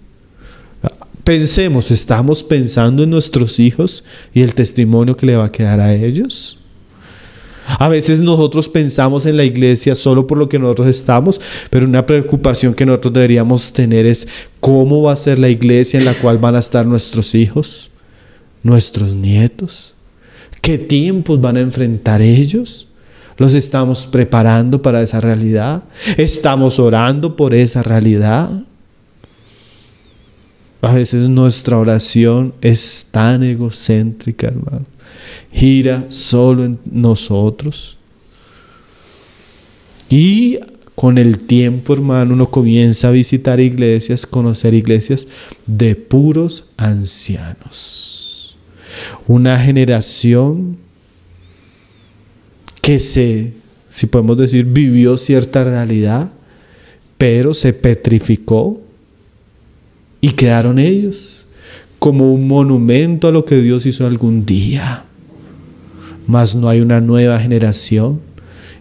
Pensemos, ¿estamos pensando en nuestros hijos y el testimonio que le va a quedar a ellos? A veces nosotros pensamos en la iglesia solo por lo que nosotros estamos, pero una preocupación que nosotros deberíamos tener es ¿cómo va a ser la iglesia en la cual van a estar nuestros hijos, nuestros nietos? ¿Qué tiempos van a enfrentar ellos? ¿Los estamos preparando para esa realidad? ¿Estamos orando por esa realidad? A veces nuestra oración es tan egocéntrica, hermano. Gira solo en nosotros. Y con el tiempo, hermano, uno comienza a visitar iglesias, conocer iglesias de puros ancianos. Una generación que si podemos decir, vivió cierta realidad, pero se petrificó y quedaron ellos como un monumento a lo que Dios hizo algún día. Mas no hay una nueva generación.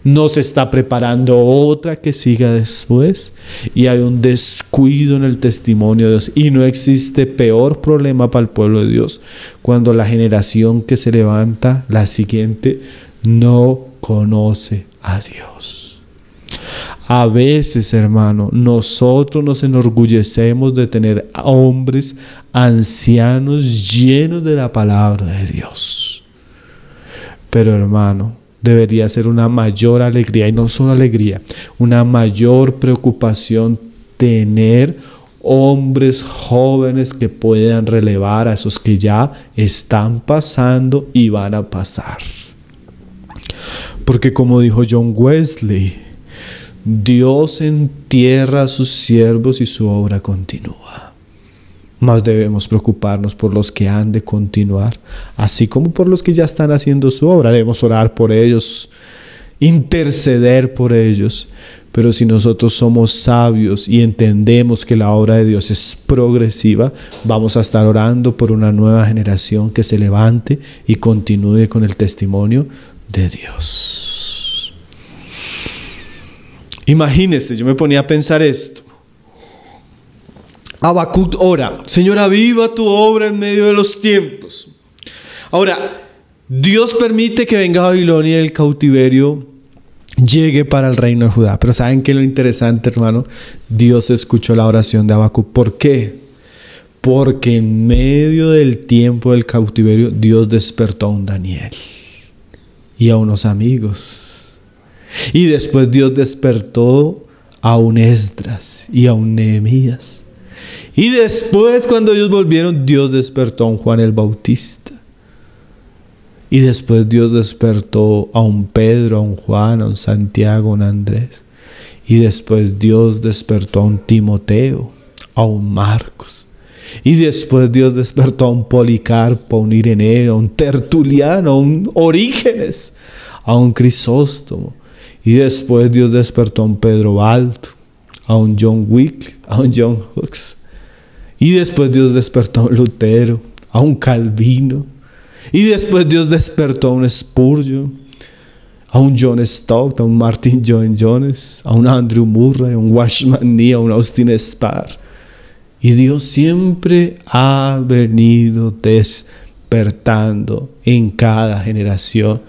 No se está preparando otra que siga después. Y hay un descuido en el testimonio de Dios. Y no existe peor problema para el pueblo de Dios cuando la generación que se levanta, la siguiente, no conoce a Dios. A veces, hermano, nosotros nos enorgullecemos de tener hombres ancianos llenos de la palabra de Dios. Pero, hermano, debería ser una mayor alegría, y no solo alegría, una mayor preocupación tener hombres jóvenes que puedan relevar a esos que ya están pasando y van a pasar. Porque como dijo John Wesley, Dios entierra a sus siervos y su obra continúa. Mas debemos preocuparnos por los que han de continuar, así como por los que ya están haciendo su obra. Debemos orar por ellos, interceder por ellos. Pero si nosotros somos sabios y entendemos que la obra de Dios es progresiva, vamos a estar orando por una nueva generación que se levante y continúe con el testimonio de Dios. Imagínese, yo me ponía a pensar esto. Habacuc ora, Señor, aviva tu obra en medio de los tiempos. Ahora, Dios permite que venga Babilonia y el cautiverio llegue para el reino de Judá. Pero ¿saben qué es lo interesante, hermano? Dios escuchó la oración de Habacuc. ¿Por qué? Porque en medio del tiempo del cautiverio, Dios despertó a un Daniel y a unos amigos. Y después Dios despertó a un Esdras y a un Nehemías. Y después, cuando ellos volvieron, Dios despertó a un Juan el Bautista. Y después Dios despertó a un Pedro, a un Juan, a un Santiago, a un Andrés. Y después Dios despertó a un Timoteo, a un Marcos. Y después Dios despertó a un Policarpo, a un Ireneo, a un Tertuliano, a un Orígenes, a un Crisóstomo. Y después Dios despertó a un Pedro Balto, a un John Wycliffe, a un John Hux. Y después Dios despertó a un Lutero, a un Calvino. Y después Dios despertó a un Spurgeon, a un John Stott, a un Martin Lloyd Jones, a un Andrew Murray, a un Watchman Nee, a un Austin Spar. Y Dios siempre ha venido despertando en cada generación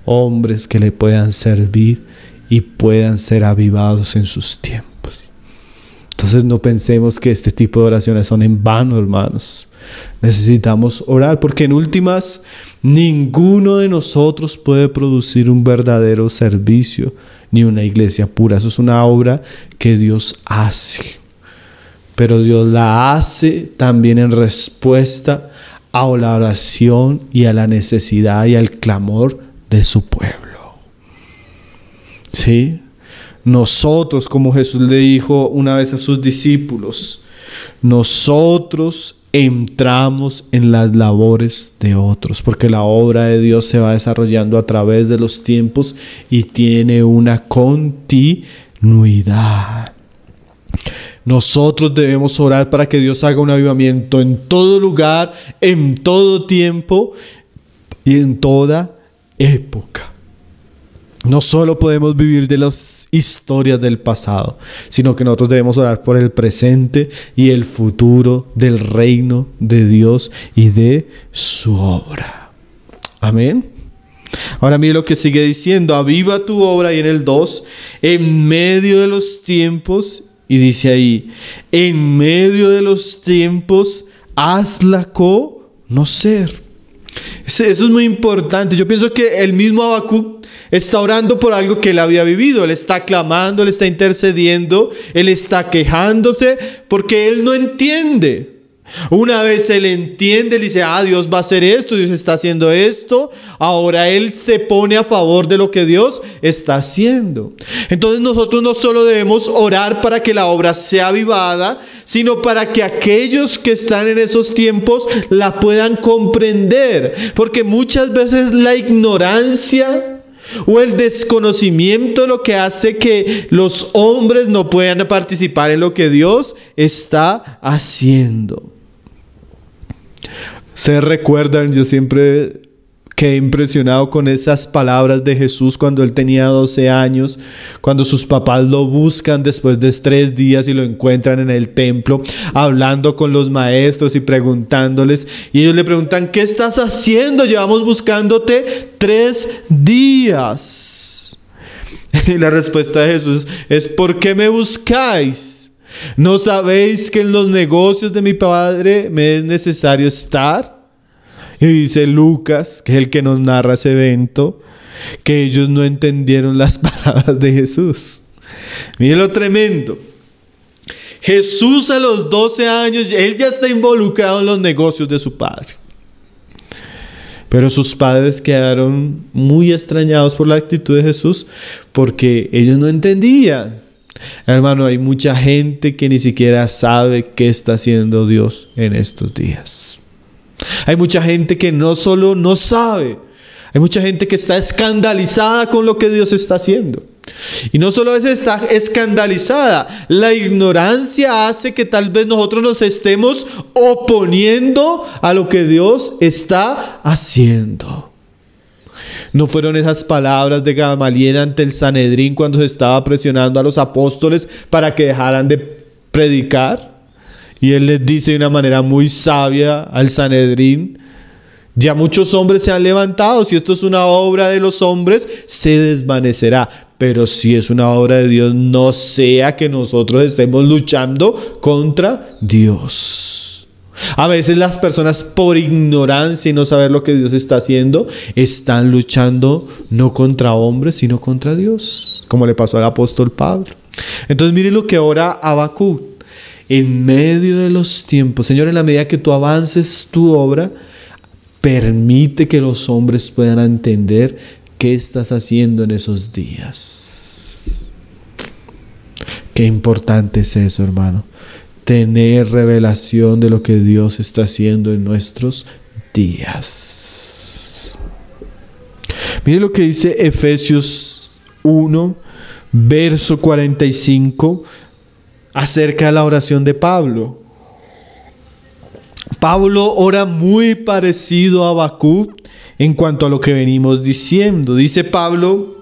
hombres que le puedan servir y puedan ser avivados en sus tiempos. Entonces no pensemos que este tipo de oraciones son en vano, hermanos. Necesitamos orar porque en últimas ninguno de nosotros puede producir un verdadero servicio ni una iglesia pura. Eso es una obra que Dios hace. Pero Dios la hace también en respuesta a la oración y a la necesidad y al clamor de su pueblo. ¿Sí? Nosotros, como Jesús le dijo una vez a sus discípulos, nosotros entramos en las labores de otros, porque la obra de Dios se va desarrollando a través de los tiempos y tiene una continuidad. Nosotros debemos orar para que Dios haga un avivamiento en todo lugar, en todo tiempo y en toda época. No solo podemos vivir de las historias del pasado, sino que nosotros debemos orar por el presente y el futuro del reino de Dios y de su obra. Amén. Ahora mire lo que sigue diciendo: aviva tu obra, y en el 2, en medio de los tiempos, y dice ahí, en medio de los tiempos, hazla conocer. Eso es muy importante. Yo pienso que el mismo Habacuc está orando por algo que él había vivido. Él está clamando, él está intercediendo, él está quejándose porque él no entiende. Una vez él entiende, él dice, Dios va a hacer esto, Dios está haciendo esto. Ahora él se pone a favor de lo que Dios está haciendo. Entonces nosotros no solo debemos orar para que la obra sea avivada, sino para que aquellos que están en esos tiempos la puedan comprender. Porque muchas veces la ignorancia o el desconocimiento es lo que hace que los hombres no puedan participar en lo que Dios está haciendo. Ustedes recuerdan, yo siempre quedé impresionado con esas palabras de Jesús cuando él tenía 12 años, cuando sus papás lo buscan después de 3 días y lo encuentran en el templo, hablando con los maestros y preguntándoles, y ellos le preguntan, ¿qué estás haciendo? Llevamos buscándote 3 días. Y la respuesta de Jesús es, ¿por qué me buscáis? ¿No sabéis que en los negocios de mi Padre me es necesario estar? Y dice Lucas, que es el que nos narra ese evento, que ellos no entendieron las palabras de Jesús. Miren lo tremendo. Jesús a los 12 años, él ya está involucrado en los negocios de su padre. Pero sus padres quedaron muy extrañados por la actitud de Jesús porque ellos no entendían. Hermano, hay mucha gente que ni siquiera sabe qué está haciendo Dios en estos días. Hay mucha gente que no solo no sabe, hay mucha gente que está escandalizada con lo que Dios está haciendo. Y no solo está escandalizada, la ignorancia hace que tal vez nosotros nos estemos oponiendo a lo que Dios está haciendo. ¿No fueron esas palabras de Gamaliel ante el Sanedrín cuando se estaba presionando a los apóstoles para que dejaran de predicar? Y él les dice de una manera muy sabia al Sanedrín, ya muchos hombres se han levantado, si esto es una obra de los hombres, se desvanecerá. Pero si es una obra de Dios, no sea que nosotros estemos luchando contra Dios. A veces las personas por ignorancia y no saber lo que Dios está haciendo, están luchando no contra hombres, sino contra Dios, como le pasó al apóstol Pablo. Entonces miren lo que ora Habacuc. En medio de los tiempos, Señor, en la medida que tú avances tu obra, permite que los hombres puedan entender qué estás haciendo en esos días. Qué importante es eso, hermano. Tener revelación de lo que Dios está haciendo en nuestros días. Mire lo que dice Efesios 1, verso 45, acerca de la oración de Pablo. Pablo ora muy parecido a Habacuc en cuanto a lo que venimos diciendo. Dice Pablo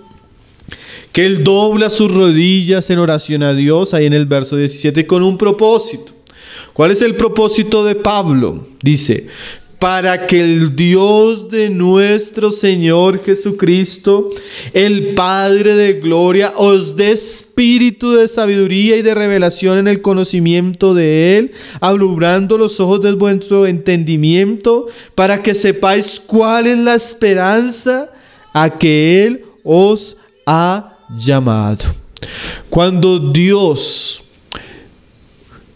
que él dobla sus rodillas en oración a Dios, ahí en el verso 17, con un propósito. ¿Cuál es el propósito de Pablo? Dice, para que el Dios de nuestro Señor Jesucristo, el Padre de gloria, os dé espíritu de sabiduría y de revelación en el conocimiento de Él, alumbrando los ojos de vuestro entendimiento, para que sepáis cuál es la esperanza a que Él os ha llamado. Cuando Dios,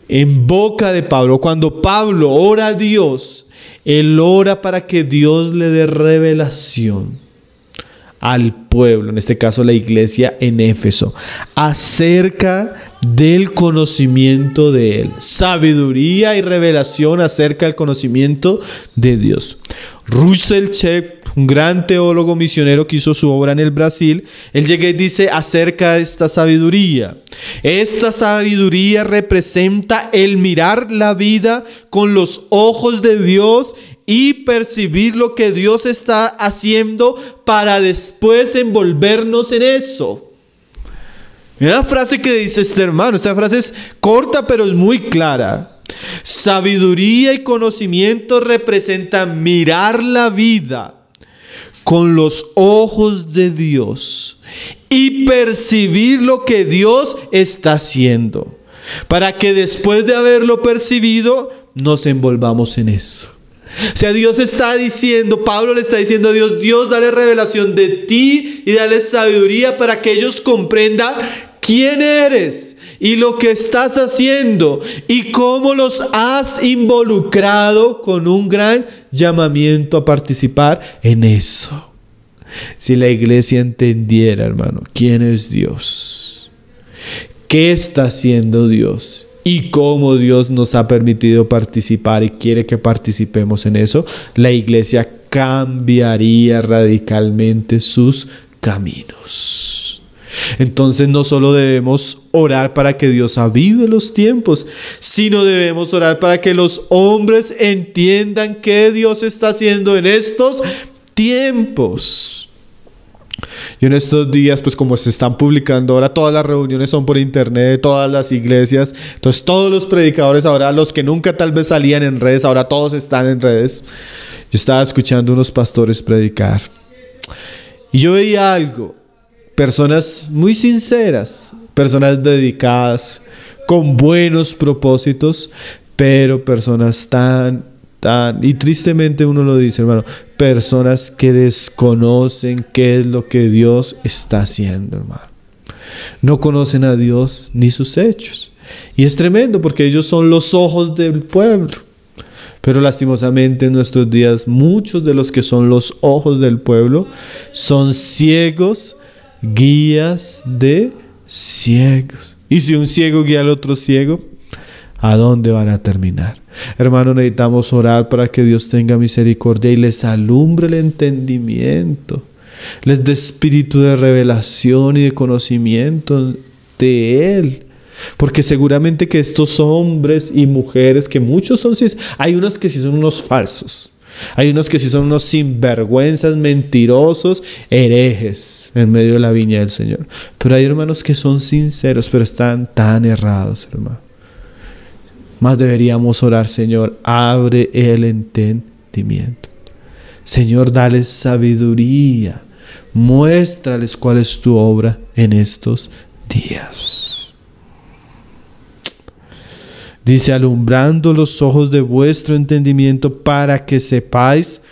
en boca de Pablo, cuando Pablo ora a Dios, él ora para que Dios le dé revelación al pueblo, en este caso la iglesia en Éfeso, acerca del conocimiento de Él. Sabiduría y revelación acerca del conocimiento de Dios. Russell Shedd, un gran teólogo misionero que hizo su obra en el Brasil, él llega y dice acerca de esta sabiduría: esta sabiduría representa el mirar la vida con los ojos de Dios y percibir lo que Dios está haciendo para después envolvernos en eso. Mira la frase que dice este hermano. Esta frase es corta pero es muy clara. Sabiduría y conocimiento representan mirar la vida con los ojos de Dios y percibir lo que Dios está haciendo, para que después de haberlo percibido nos envolvamos en eso. O sea, Dios está diciendo, Pablo le está diciendo a Dios: Dios, dale revelación de ti y dale sabiduría para que ellos comprendan quién eres y lo que estás haciendo y cómo los has involucrado con un gran llamamiento a participar en eso. Si la iglesia entendiera, hermano, quién es Dios, qué está haciendo Dios y cómo Dios nos ha permitido participar y quiere que participemos en eso, la iglesia cambiaría radicalmente sus caminos. Entonces no solo debemos orar para que Dios avive los tiempos, sino debemos orar para que los hombres entiendan qué Dios está haciendo en estos tiempos. Y en estos días, pues como se están publicando ahora, todas las reuniones son por internet de todas las iglesias. Entonces todos los predicadores ahora, los que nunca tal vez salían en redes, ahora todos están en redes. Yo estaba escuchando unos pastores predicar y yo veía algo. Personas muy sinceras, personas dedicadas, con buenos propósitos, pero personas y tristemente uno lo dice, hermano, personas que desconocen qué es lo que Dios está haciendo, hermano. No conocen a Dios ni sus hechos. Y es tremendo porque ellos son los ojos del pueblo. Pero lastimosamente en nuestros días muchos de los que son los ojos del pueblo son ciegos, guías de ciegos. Y si un ciego guía al otro ciego, ¿a dónde van a terminar? Hermano, necesitamos orar para que Dios tenga misericordia y les alumbre el entendimiento, les dé espíritu de revelación y de conocimiento de Él. Porque seguramente que estos hombres y mujeres, que muchos son, hay unos que sí son unos falsos, hay unos que sí son unos sinvergüenzas, mentirosos, herejes en medio de la viña del Señor. Pero hay hermanos que son sinceros, pero están tan errados, hermano. Más deberíamos orar: Señor, abre el entendimiento. Señor, dale sabiduría. Muéstrales cuál es tu obra en estos días. Dice: alumbrando los ojos de vuestro entendimiento para que sepáis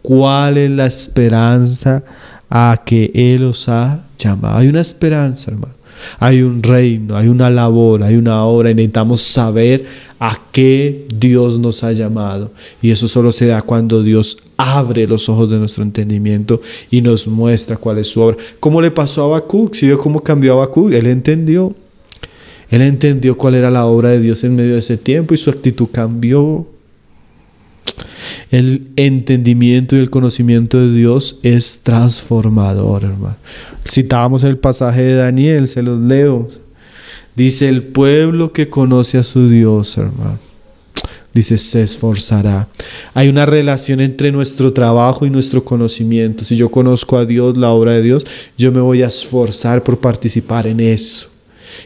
cuál es la esperanza a que Él os ha llamado. Hay una esperanza, hermano. Hay un reino, hay una labor, hay una obra y necesitamos saber a qué Dios nos ha llamado. Y eso solo se da cuando Dios abre los ojos de nuestro entendimiento y nos muestra cuál es su obra. ¿Cómo le pasó a Habacuc? ¿Sí vio cómo cambió a Habacuc? Él entendió cuál era la obra de Dios en medio de ese tiempo y su actitud cambió. El entendimiento y el conocimiento de Dios es transformador, hermano. Citábamos el pasaje de Daniel, se los leo. Dice: el pueblo que conoce a su Dios, hermano, dice, se esforzará. Hay una relación entre nuestro trabajo y nuestro conocimiento. Si yo conozco a Dios, la obra de Dios, yo me voy a esforzar por participar en eso.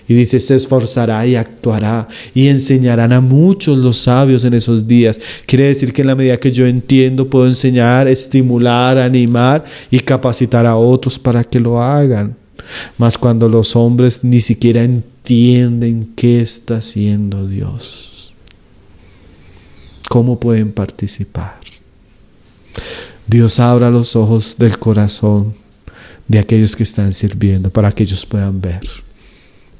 Y dice, se esforzará y actuará y enseñarán a muchos los sabios en esos días. Quiere decir que en la medida que yo entiendo, puedo enseñar, estimular, animar y capacitar a otros para que lo hagan. Mas cuando los hombres ni siquiera entienden qué está haciendo Dios, ¿cómo pueden participar? Dios abra los ojos del corazón de aquellos que están sirviendo para que ellos puedan ver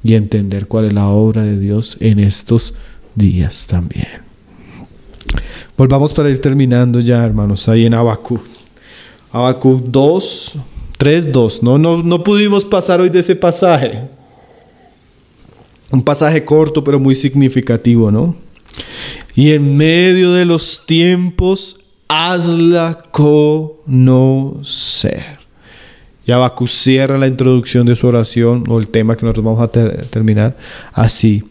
y entender cuál es la obra de Dios en estos días también. Volvamos para ir terminando ya, hermanos, ahí en Habacuc. Habacuc 2, 3, 2. No pudimos pasar hoy de ese pasaje. Un pasaje corto pero muy significativo, ¿no? Y en medio de los tiempos, hazla conocer. Y Habacuc cierra la introducción de su oración, o el tema que nosotros vamos a terminar, así.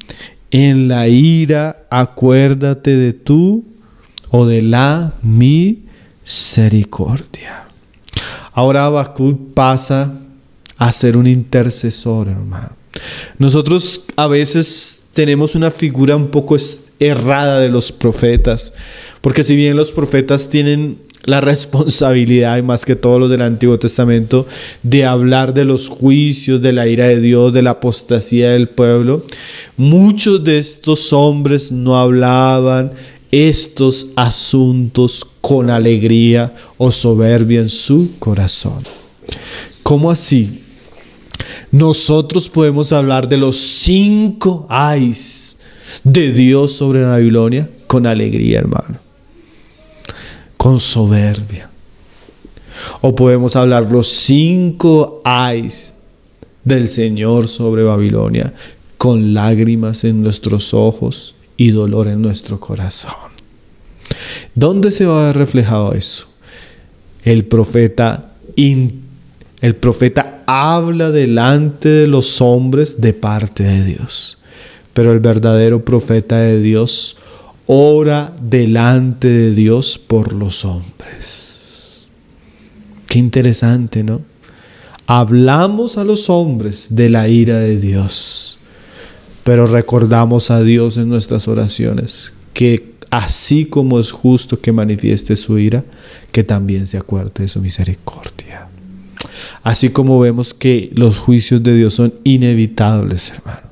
En la ira, acuérdate de tú o de la misericordia. Ahora Habacuc pasa a ser un intercesor, hermano. Nosotros a veces tenemos una figura un poco errada de los profetas, porque si bien los profetas tienen la responsabilidad, y más que todos los del Antiguo Testamento, de hablar de los juicios, de la ira de Dios, de la apostasía del pueblo, muchos de estos hombres no hablaban estos asuntos con alegría o soberbia en su corazón. ¿Cómo así? Nosotros podemos hablar de los 5 ayes de Dios sobre la Babilonia con alegría, hermano, con soberbia. O podemos hablar los 5 ayes del Señor sobre Babilonia con lágrimas en nuestros ojos y dolor en nuestro corazón. ¿Dónde se va a ver reflejado eso? El profeta habla delante de los hombres de parte de Dios, pero el verdadero profeta de Dios ora delante de Dios por los hombres. Qué interesante, ¿no? Hablamos a los hombres de la ira de Dios, pero recordamos a Dios en nuestras oraciones, que así como es justo que manifieste su ira, que también se acuerde de su misericordia. Así como vemos que los juicios de Dios son inevitables, hermano,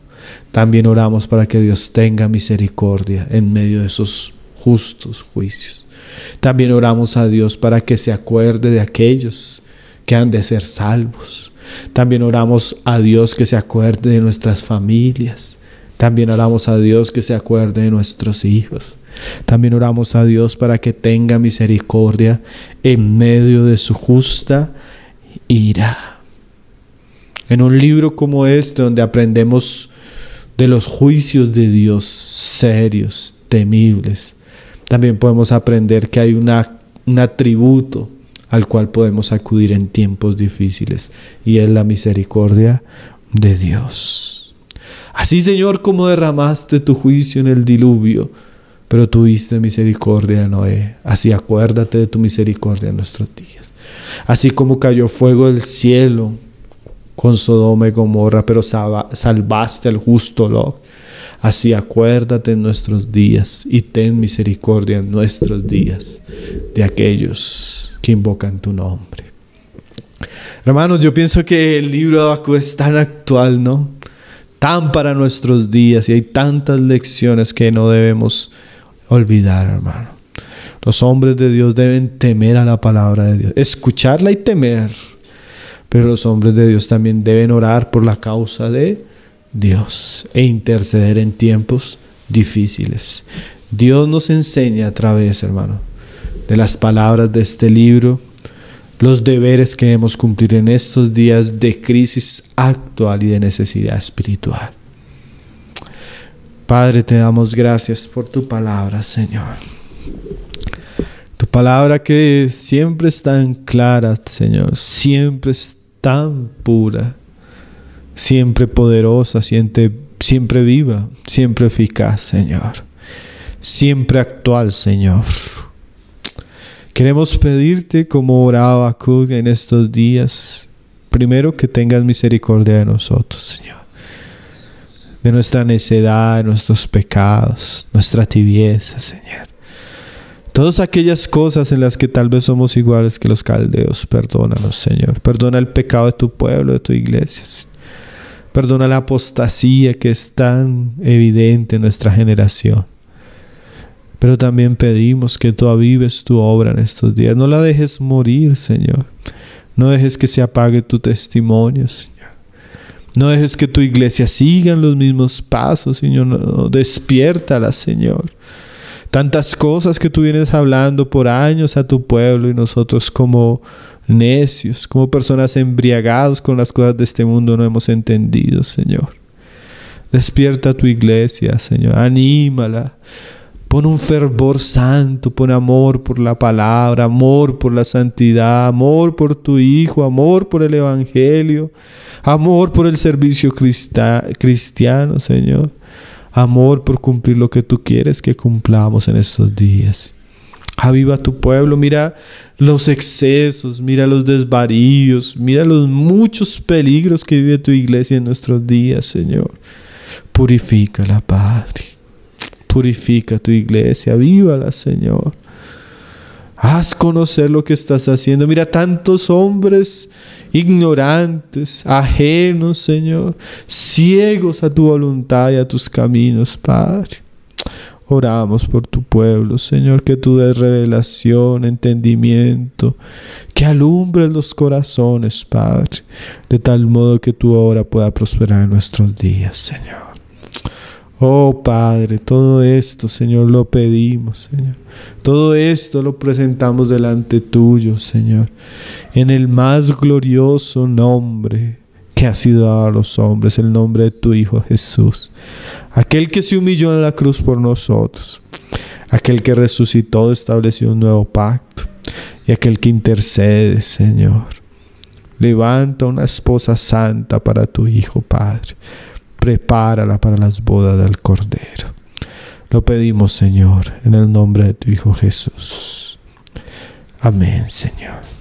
también oramos para que Dios tenga misericordia en medio de esos justos juicios. También oramos a Dios para que se acuerde de aquellos que han de ser salvos. También oramos a Dios que se acuerde de nuestras familias. También oramos a Dios que se acuerde de nuestros hijos. También oramos a Dios para que tenga misericordia en medio de su justa ira. En un libro como este, donde aprendemos de los juicios de Dios serios, temibles, también podemos aprender que hay un atributo al cual podemos acudir en tiempos difíciles, y es la misericordia de Dios. Así, Señor, como derramaste tu juicio en el diluvio, pero tuviste misericordia de Noé, así acuérdate de tu misericordia en nuestros días. Así como cayó fuego del cielo con Sodoma y Gomorra, pero salvaste al justo Lot, así acuérdate en nuestros días y ten misericordia en nuestros días de aquellos que invocan tu nombre. Hermanos, yo pienso que el libro de Habacuc es tan actual, ¿no? Tan para nuestros días, y hay tantas lecciones que no debemos olvidar, hermano. Los hombres de Dios deben temer a la palabra de Dios, escucharla y temer. Pero los hombres de Dios también deben orar por la causa de Dios e interceder en tiempos difíciles. Dios nos enseña a través, hermano, de las palabras de este libro, los deberes que debemos cumplir en estos días de crisis actual y de necesidad espiritual. Padre, te damos gracias por tu palabra, Señor. Tu palabra que siempre es tan clara, Señor, siempre es tan pura, siempre poderosa, siempre viva, siempre eficaz, Señor, siempre actual, Señor. Queremos pedirte, como oraba Habacuc en estos días, primero que tengas misericordia de nosotros, Señor. de nuestra necedad, de nuestros pecados, nuestra tibieza, Señor. Todas aquellas cosas en las que tal vez somos iguales que los caldeos, perdónanos, Señor. Perdona el pecado de tu pueblo, de tu iglesia. Perdona la apostasía que es tan evidente en nuestra generación. Pero también pedimos que tú avives tu obra en estos días. No la dejes morir, Señor. No dejes que se apague tu testimonio, Señor. No dejes que tu iglesia siga en los mismos pasos, Señor. No, despiértala, Señor. Tantas cosas que tú vienes hablando por años a tu pueblo y nosotros como necios, como personas embriagados con las cosas de este mundo no hemos entendido, Señor. Despierta a tu iglesia, Señor. Anímala. Pon un fervor santo, pon amor por la palabra, amor por la santidad, amor por tu Hijo, amor por el Evangelio, amor por el servicio cristiano, Señor. Amor por cumplir lo que tú quieres que cumplamos en estos días. Aviva tu pueblo, mira los excesos, mira los desvaríos, mira los muchos peligros que vive tu iglesia en nuestros días, Señor. Purifícala, Padre. Purifica tu iglesia, avívala, Señor. Haz conocer lo que estás haciendo. Mira tantos hombres ignorantes, ajenos, Señor, ciegos a tu voluntad y a tus caminos, Padre. Oramos por tu pueblo, Señor, que tú des revelación, entendimiento, que alumbres los corazones, Padre, de tal modo que tu obra pueda prosperar en nuestros días, Señor. Oh Padre, todo esto, Señor, lo pedimos, Señor. Todo esto lo presentamos delante tuyo, Señor, en el más glorioso nombre que ha sido dado a los hombres, el nombre de tu Hijo Jesús. Aquel que se humilló en la cruz por nosotros, aquel que resucitó, estableció un nuevo pacto, y aquel que intercede, Señor. Levanta una esposa santa para tu Hijo, Padre. Prepárala para las bodas del Cordero. Lo pedimos, Señor, en el nombre de tu Hijo Jesús. Amén, Señor.